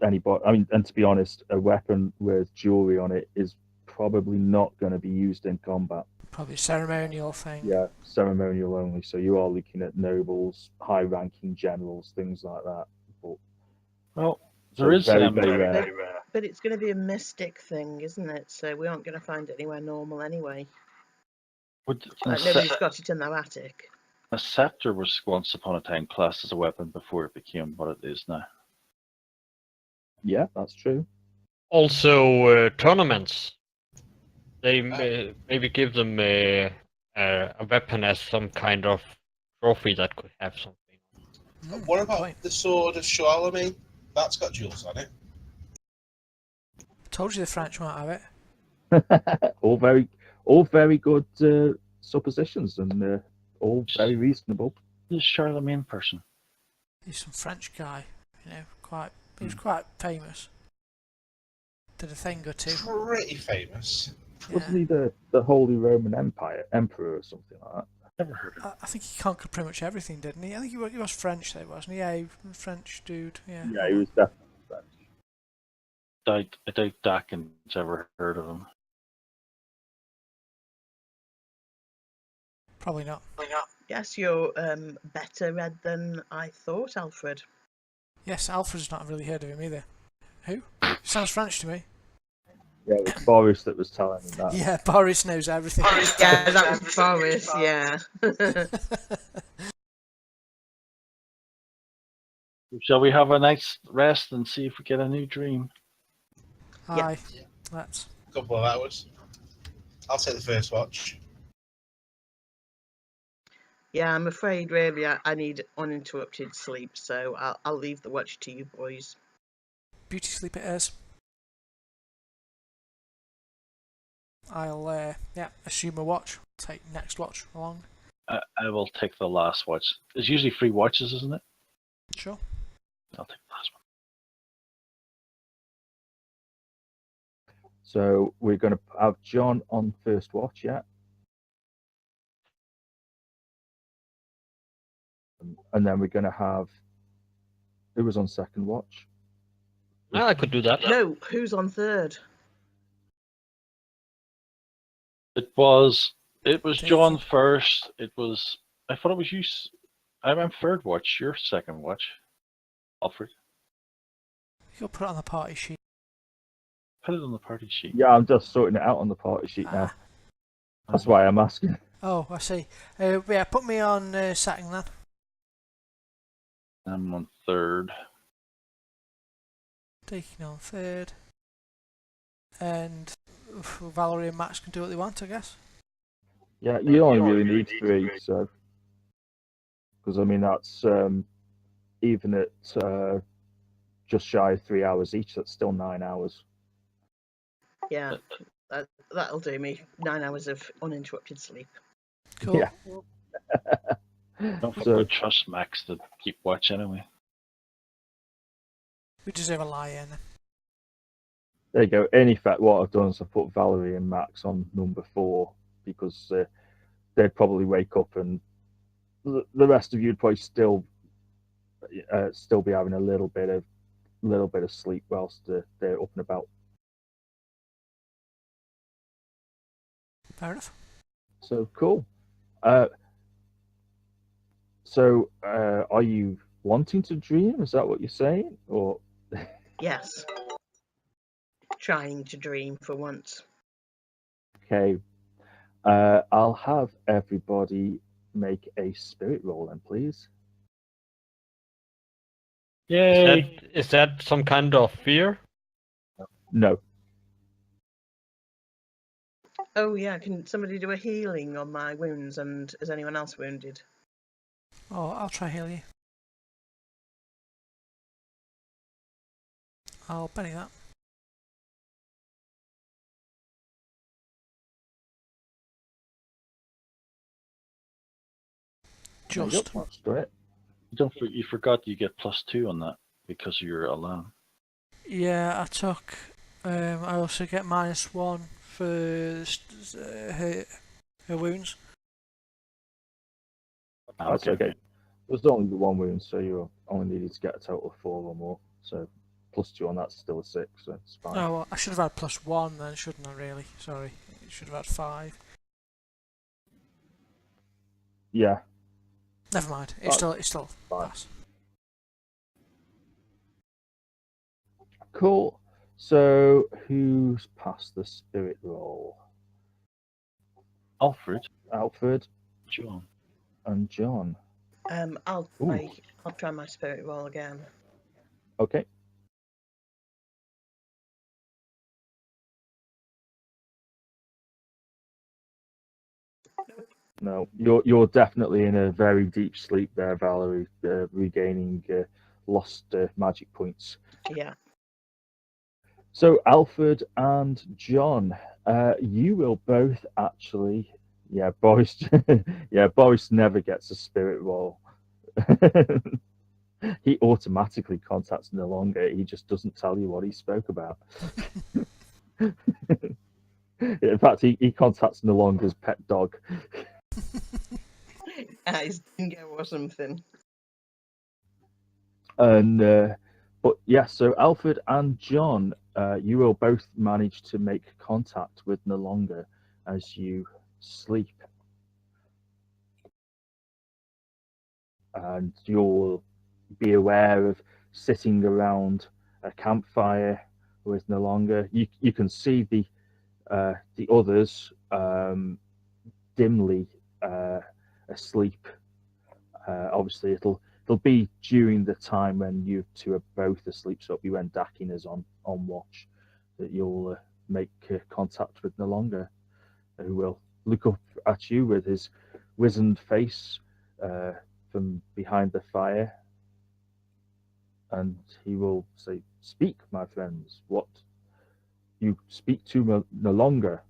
anybody. I mean, and to be honest, a weapon with jewelry on it is probably not going to be used in combat. probably a ceremonial thing. Yeah, ceremonial only. So you are looking at nobles, high-ranking generals, things like that. But Well, There is very, very rare. Very But it's going to be a mystic thing, isn't it? So we aren't going to find it anywhere normal anyway. Would Like nobody's got it in their attic. a scepter was once upon a time classed as a weapon before it became what it is now. Yeah, that's true. Also, tournaments. They maybe give them a weapon as some kind of trophy that could have something. What good about point. the sword of Charlemagne? That's got jewels on it. Told you the French won't have it. all very good suppositions, and all very reasonable. This Charlemagne person. He's some French guy, you know, he was quite famous. Did a thing or two. Pretty famous. Yeah. Wasn't he the Holy Roman Emperor or something like that? Never heard of I think he conquered pretty much everything, didn't he? I think he was French, though, wasn't he? Yeah, he was a French dude. Yeah. Yeah, he was definitely French. I doubt Dakin's ever heard of him. Probably not. Yes, you're better read than I thought, Alfred. Yes, Alfred's not really heard of him either. Who? Sounds French to me. Yeah, it was Boris that was telling him that. Yeah, Boris knows everything. Yeah, that was Boris, yeah. Shall we have a night's rest and see if we get a new dream? Aye, let's. Couple of hours. I'll take the first watch. Yeah, I'm afraid really I need uninterrupted sleep, so I'll leave the watch to you boys. Beauty sleep it is. I'll, assume a watch. Take next watch along. I will take the last watch. There's usually 3 watches, isn't it? Sure. I'll take the last one. So we're going to have John on first watch, yeah? And then we're going to have... Who was on second watch? Yeah, I could do that. No, who's on third? It was John Daking. first. I thought it was you. I'm third watch. You're second watch. Alfred. You'll put it on the party sheet. Put it on the party sheet. Yeah, I'm just sorting it out on the party sheet now. That's why I'm asking. Oh, I see. Yeah, put me on second then. I'm on third. Taking on third. And Valerie and Max can do what they want, I guess. Yeah, you only really need 3, so... Because, I mean, that's... even at just shy of 3 hours each, that's still 9 hours. Yeah, that'll do me. 9 hours of uninterrupted sleep. Cool. Yeah. Don't So- trust Max to keep watch anyway. We deserve a lie in. There you go. In effect, what I've done is I've put Valerie and Max on number 4 because they'd probably wake up and the rest of you'd probably still be having a little bit of sleep whilst they're up and about. Fair enough. So cool. Are you wanting to dream? Is that what you're saying? Or Yes. Trying to dream for once. okay, I'll have everybody make a spirit roll then, please. Yay! Is that some kind of fear? No. Oh yeah, can somebody do a healing on my wounds, and is anyone else wounded? Oh, I'll try heal you. I'll penny that. There you Just. go, that's great. You forgot you get +2 on that because you're alone. Yeah, I took. I also get -1 for her wounds. That's okay. There's only the 1 wound, so you only needed to get a total of 4 or more. So +2 on that's still a 6, so it's fine. Oh, well, I should have had +1 then, shouldn't I? Really? Sorry, it should have had 5. Yeah, Never mind. It's still fine. pass. Cool. So who's passed the spirit roll? Alfred, Alfred John. and John. I'll Ooh. try my spirit roll again. Okay. No, you're definitely in a very deep sleep there, Valerie, regaining lost magic points. Yeah. So Alfred and John, you will both actually, yeah, Boris, yeah, Boris never gets a spirit roll. He automatically contacts no longer. He just doesn't tell you what he spoke about. In fact, he contacts no longer's pet dog. His dingo or something. And but yeah, so Alfred and John, you will both manage to make contact with no longer as you sleep, and you'll be aware of sitting around a campfire with no longer. You can see the others dimly asleep. Obviously, it'll be during the time when you two are both asleep, so it'll be when Dakin is on watch that you'll make contact with no longer, who will look up at you with his wizened face from behind the fire, and he will say, "Speak, my friends. What you speak to no longer."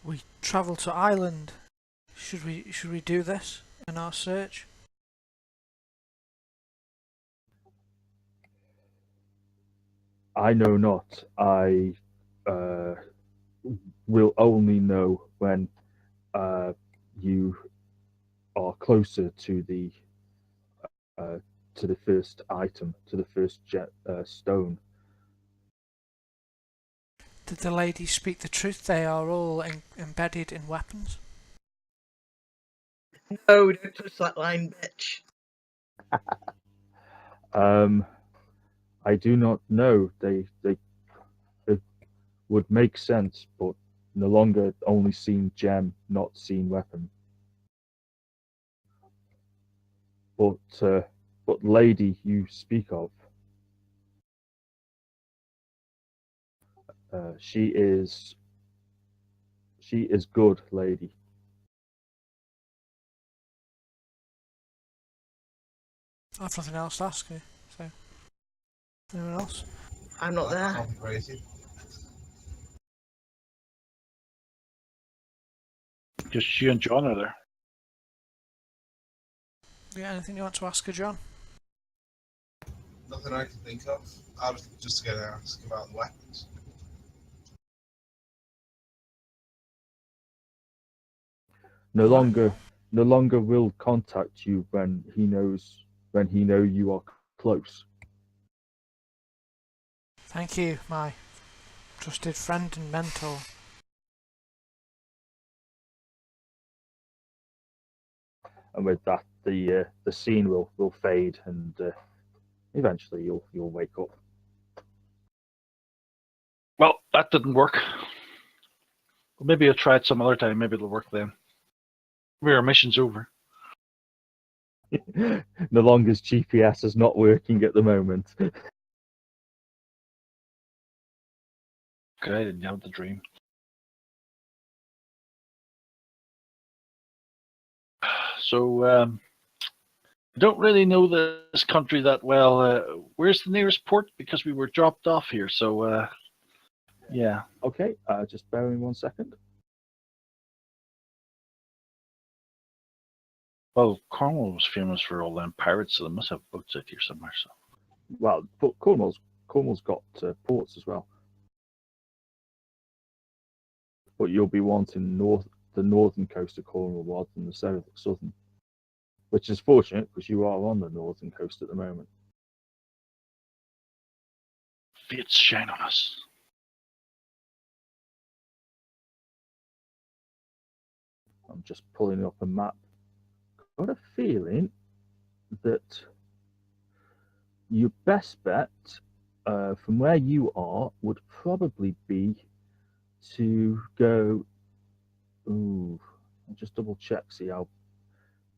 We travel to Ireland. Should we do this in our search? I know not. I will only know when you are closer to the first item, to the first stone. Did the ladies speak the truth? They are all embedded in weapons. No, don't touch that line, bitch. I do not know. They would make sense, but no longer only seen gem, not seen weapon. But lady you speak of, she is good, lady. I've nothing else to ask you. So, anyone else? I'm not That there. can't be crazy. Just she and John are there. Yeah, anything you want to ask her, John? Nothing I can think of. I was just going to ask about the weapons. No Alright. longer will contact you when he know you are close. Thank you, my trusted friend and mentor. And with that, the scene will fade, and eventually you'll wake up. Well, that didn't work. Well, maybe I'll try it some other time. Maybe it'll work then. Maybe our mission's over. No longer's GPS is not working at the moment. Okay, I didn't have the dream. So, I don't really know this country that well. Where's the nearest port? Because we were dropped off here. So, yeah. Okay, just bear with me 1 second. Well, Cornwall was famous for all them pirates, so they must have boats out here somewhere. So, Well, but Cornwall's got ports as well, but you'll be wanting the northern coast of Cornwall rather than the southern, which is fortunate because you are on the northern coast at the moment. fates shine on us. I'm just pulling up a map. Got a feeling that your best bet from where you are would probably be to go. Ooh, I'll just double check, see how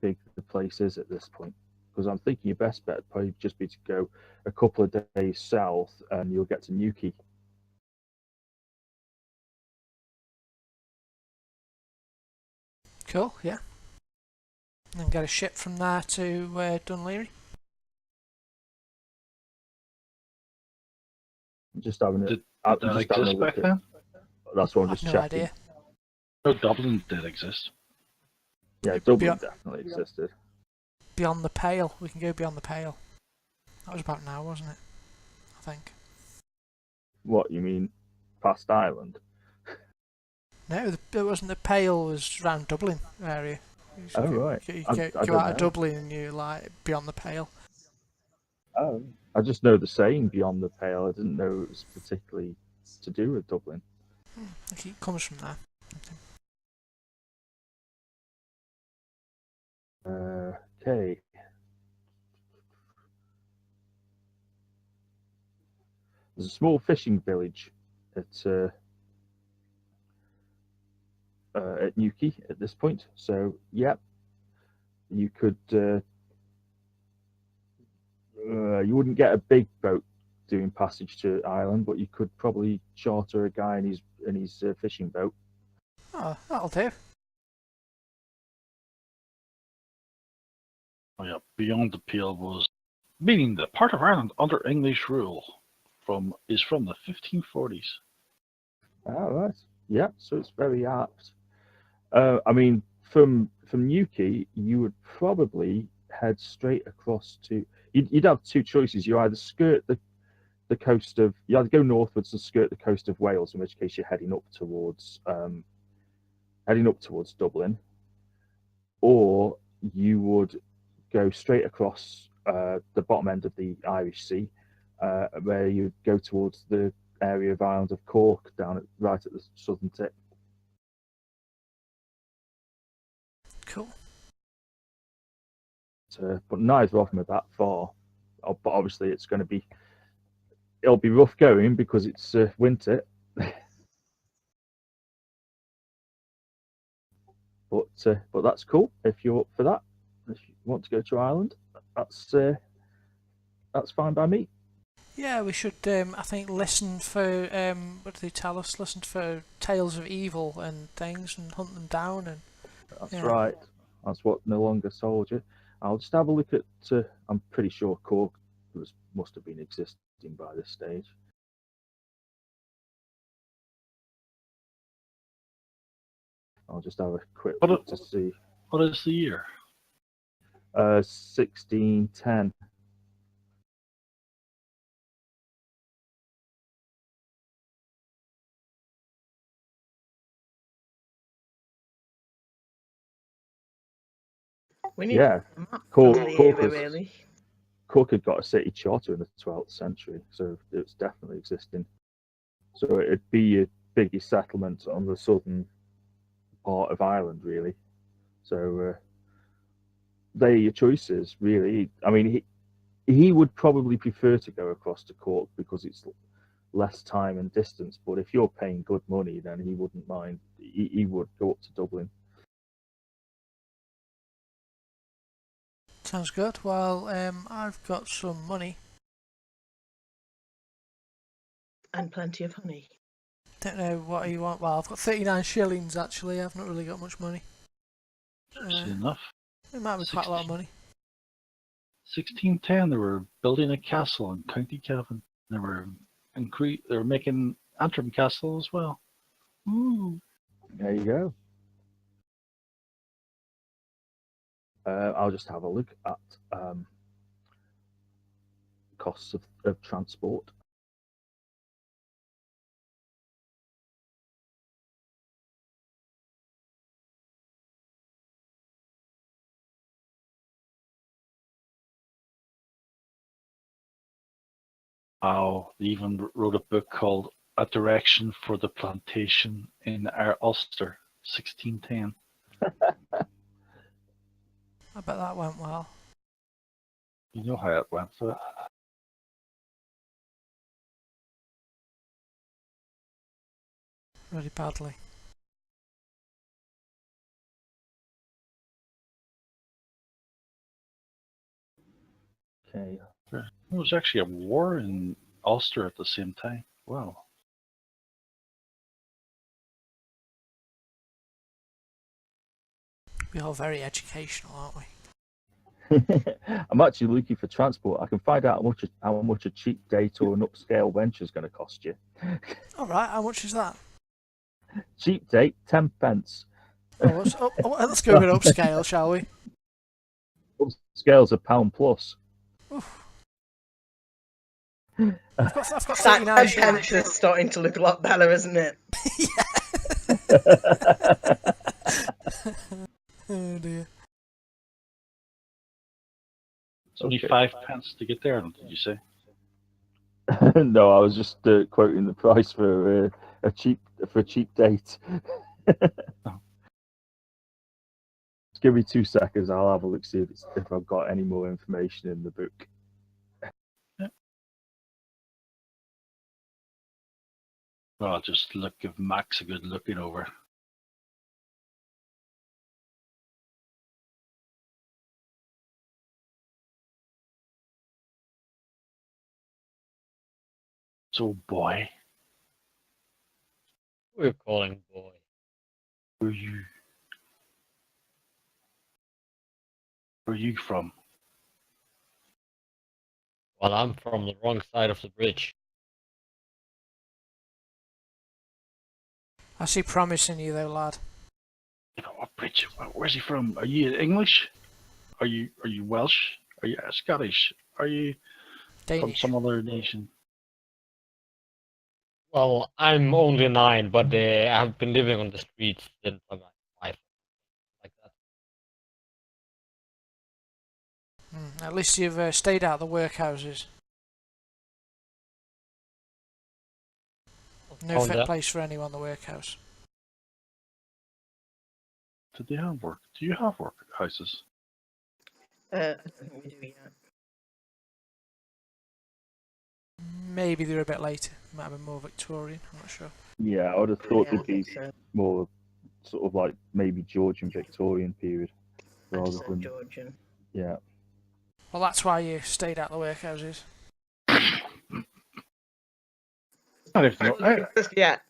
big the place is at this point. Because I'm thinking your best bet would probably just be to go a couple of days south and you'll get to Newquay. Cool, yeah. And get a ship from there to Dunleary. Just having Did I'm that just having a exist look back at. then? That's what I'm I've just no checking. idea. No, Dublin did exist. Yeah, Dublin Beyond, definitely existed. beyond the Pale. We can go beyond the Pale. That was about now, wasn't it? I think. What you mean, past Ireland? No, it wasn't the Pale. Was around Dublin area. Oh right, You I go don't out of know. Dublin and you're like beyond the Pale. Oh, I just know the saying "beyond the pale." I didn't know it was particularly to do with Dublin. I think it comes from there. Okay. There's a small fishing village at Newquay at this point. So yeah, you could. You wouldn't get a big boat doing passage to Ireland, but you could probably charter a guy in his fishing boat. Oh, that'll do. Oh yeah, Beyond the Pale was meaning the part of Ireland under English rule is from the 1540s. Oh, right. Yeah, so it's very apt. I mean, from Newquay, you would probably head straight across to. You'd have two choices. You either skirt the coast of. You either go northwards and skirt the coast of Wales, in which case you're heading up towards Dublin, or you would go straight across the bottom end of the Irish Sea, where you go towards the area of Island of Cork right at the southern tip. Cool. But neither of them are that far. But obviously, it'll be rough going because it's winter. But that's cool if you're up for that. If you want to go to Ireland, that's fine by me. Yeah, we should. I think listen for. What do they tell us? Listen for tales of evil and things, and hunt them down. And That's yeah. right. That's what No Longer Soldier. I'll just have a look at. I'm pretty sure Cork must have been existing by this stage. I'll just have a quick look to see. What is the year? 1610. We need Yeah, a map Cork, from the Cork, era, was, really. Cork had got a city charter in the 12th century, so it's definitely existing. So it'd be your biggest settlement on the southern part of Ireland, really. So they're your choices, really. I mean, he would probably prefer to go across to Cork because it's less time and distance. But if you're paying good money, then he wouldn't mind. He would go up to Dublin. Sounds good. Well, I've got some money. And plenty of honey. Don't know what you want. Well, I've got 39 shillings actually. I've not really got much money. That's enough. It might be quite a lot of money. 1610, they were building a castle in County Cavan. They were making Antrim Castle as well. Ooh. There you go. I'll just have a look at costs of transport. Wow, they even wrote a book called A Direction for the Plantation in our Ulster, 1610. I bet that went well. You know how it went, so really badly. Okay. There was actually a war in Ulster at the same time. Wow. We're all very educational, aren't we? I'm actually looking for transport. I can find out how much a cheap date or an upscale venture is going to cost you. All right, how much is that? Cheap date, 10 pence. Let's go with upscale, shall we? Upscale's £1 plus. Oof. I've got That 39 10 shillings. pence is starting to look a lot better, isn't it? Oh dear. It's only Okay. 5 pence to get there, did you say? No, I was just quoting the price for a cheap date. Oh. Just give me 2 seconds. I'll have a look, see if I've got any more information in the book. Well, I'll just give Max a good looking over. So, boy, We're calling boy. where you from? Well, I'm from the wrong side of the bridge. I see promise in you, though, lad. What bridge? Where's he from? Are you English? Are you Welsh? Are you Scottish? Are you from Danish. some other nation? Well, I'm only 9, but I've been living on the streets since I'm like 5, like that. At least you've stayed out of the workhouses. No Oh, fit that- place for anyone, the workhouse. Do they have work? Do you have work houses? I don't think we do yet. Maybe they're a bit later. Might have been more Victorian, I'm not sure. Yeah, I would have thought Yeah, I they'd be think so. more sort of like maybe Georgian Victorian period I rather just said than Georgian. yeah. Well, that's why you stayed out of the workhouses. Not even. Just yet.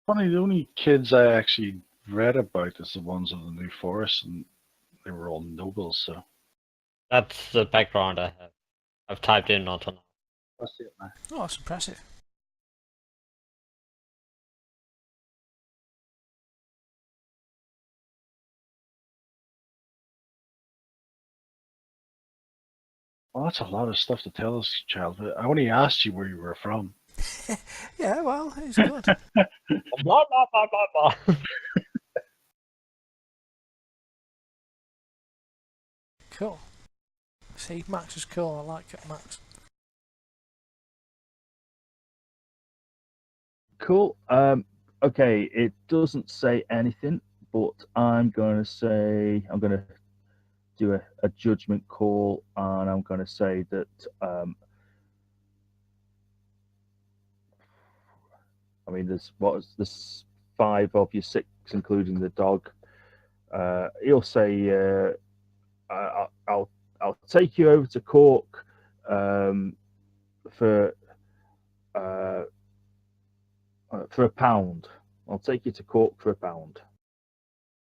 Funny, the only kids I actually read about is the ones of the New Forest, and they were all nobles. So That's the background I have. I've typed in until now. that's it, man. Oh, that's impressive. Well, that's a lot of stuff to tell us, child. But I only asked you where you were from. Yeah, well, it's good. Blah blah blah blah blah. Cool. See, Max is cool. I like it, Max. Cool. Okay, it doesn't say anything, but I'm gonna do a judgment call, and I'm gonna say that I mean there's 5 of you, 6 including the dog. He'll say I'll take you over to Cork for £1. I'll take you to Cork for £1.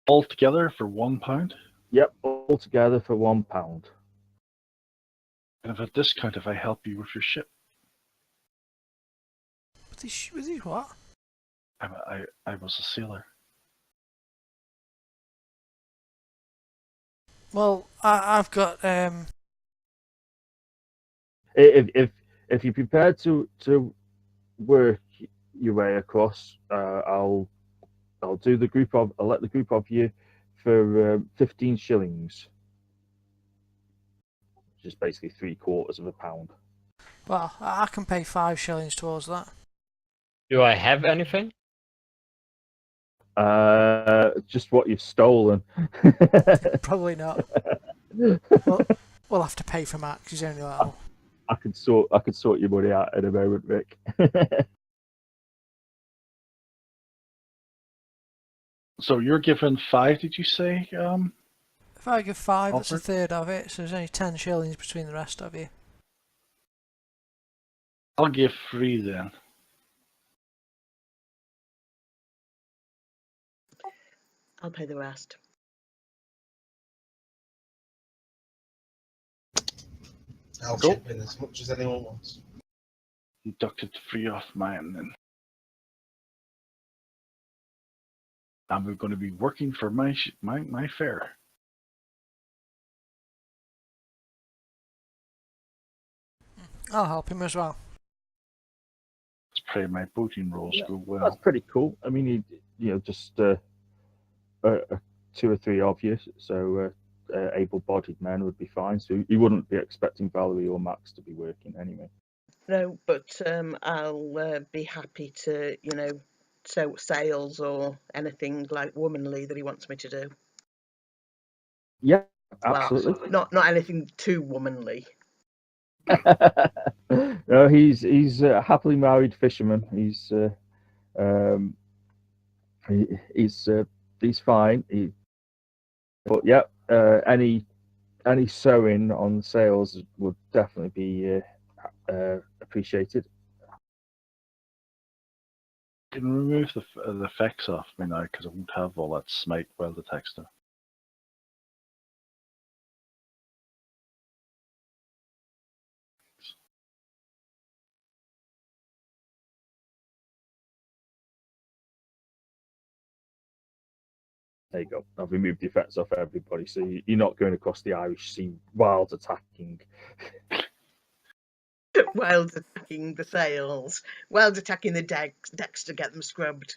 All together for £1. Yep, all together for £1. And if at discount, if I help you with your ship, With these what? I was a sailor. Well, I've got If you're prepared to work your way across, I'll let the group of you for 15 shillings, which is basically £0.75. well, I can pay 5 shillings towards that. Do I have anything? Just what you've stolen. Probably not. We'll have to pay for Max. He's only little. I could sort your money out in a moment, Rick. So you're given 5, did you say? If I give 5, that's a Alfred? third of it, so there's only 10 shillings between the rest of you. I'll give 3 then. I'll pay the rest. I'll Cool. chip in as much as anyone wants. Deducted 3 off mine then. I'm going to be working for my fare. I'll help him as well. Let's pray my boating rolls Yeah, go That's well. pretty cool. I mean, just 2 or 3 of you, so able-bodied men would be fine. So you wouldn't be expecting Valerie or Max to be working anyway. No, but I'll be happy to, so sales or anything like womanly that he wants me to do. Yeah, Well, absolutely. not anything too womanly. No, he's a happily married fisherman. He's fine. But yeah, any sewing on sales would definitely be appreciated. I can remove the effects off me now because I won't have all that smite well detector. There you go. I've removed the effects off everybody, so you're not going across the Irish Sea wild attacking. Wild attacking the sails. Wild attacking the decks to get them scrubbed.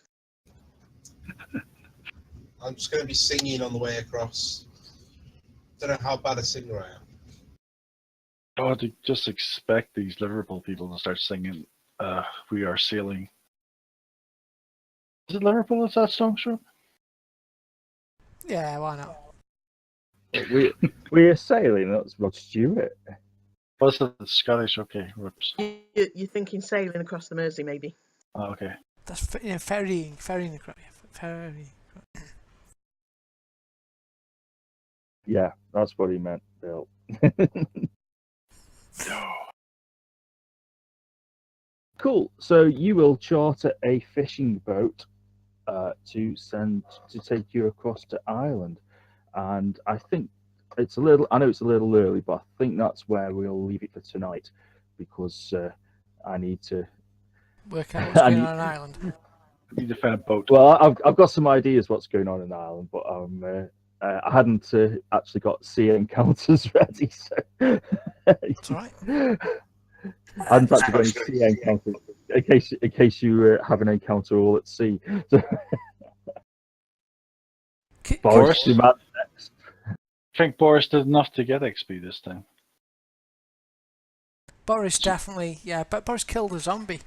I'm just going to be singing on the way across. Don't know how bad a singer I am. Oh, to just expect these Liverpool people to start singing We Are Sailing. Is it Liverpool that's that song's from? Yeah, why not? We're sailing. That's Rod Stewart. What's the Scottish? Okay, whoops. You're thinking sailing across the Mersey, maybe? Oh, okay. That's ferrying across. Ferrying. Yeah, that's what he meant, Bill. Cool. So you will charter a fishing boat to take you across to Ireland, and I think it's a little. I know it's a little early, but I think that's where we'll leave it for tonight, because I need to Work out what's going on in Ireland. You need to find a boat. Well, I've got some ideas what's going on in Ireland, but I hadn't actually got sea encounters ready, so It's alright. I hadn't actually got any sea encounters in case you have an encounter all at sea. So, Boris? demand next. I think Boris did enough to get XP this time. Boris definitely, yeah, but Boris killed a zombie.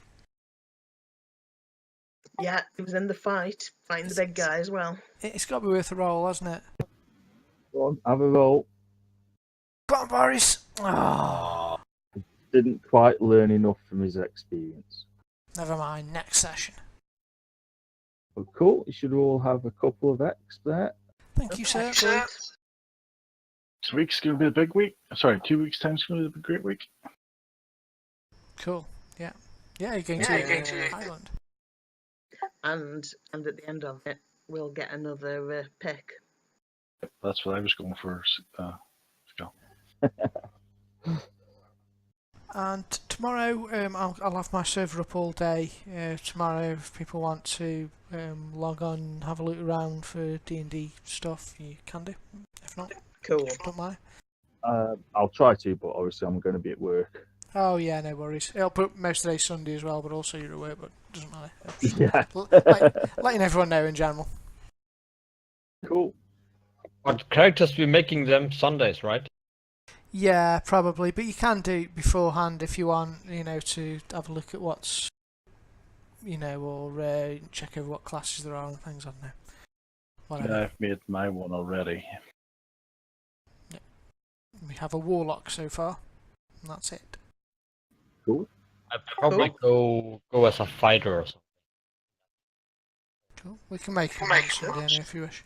Yeah, he was in the fighting the big guy as well. It's got to be worth a roll, hasn't it? Go on, have a roll. Come on, Boris! Oh, Didn't quite learn enough from his experience. never mind, next session. But cool, you should all have a couple of X there. Thank you, sir. Excellent. 2 weeks going to be a big week. Sorry, 2 weeks time's going to be a great week. Cool, yeah. Yeah, you're going to Ireland. And at the end of it, we'll get another pick. That's what I was going for. And tomorrow, I'll have my server up all day. Tomorrow, if people want to log on and have a look around for D&D stuff, you can do. If not, Cool. don't mind. I'll try to, but obviously I'm going to be at work. Oh yeah, no worries. It'll put most of the day Sunday as well, but also you're away, but it doesn't matter. Yeah. Letting everyone know in general. Cool. But characters be making them Sundays, right? Yeah, probably, but you can do it beforehand if you want, to have a look at what's, or check over what classes there are and things, I don't know. Whatever. Yeah, I've made my one already. We have a warlock so far, and that's it. Cool. I'd probably go as a fighter or something. Cool. We can make him on Sunday anyway if you wish.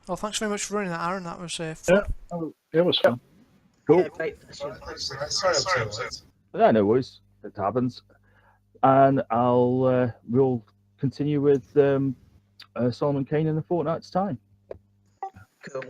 Well, thanks very much for running that, Aaron. That was fun. It was fun. Cool. Yeah, great. Sorry, I'm too late. Yeah, no worries. It happens. And we'll continue with Solomon Kane in a fortnight's time. Cool.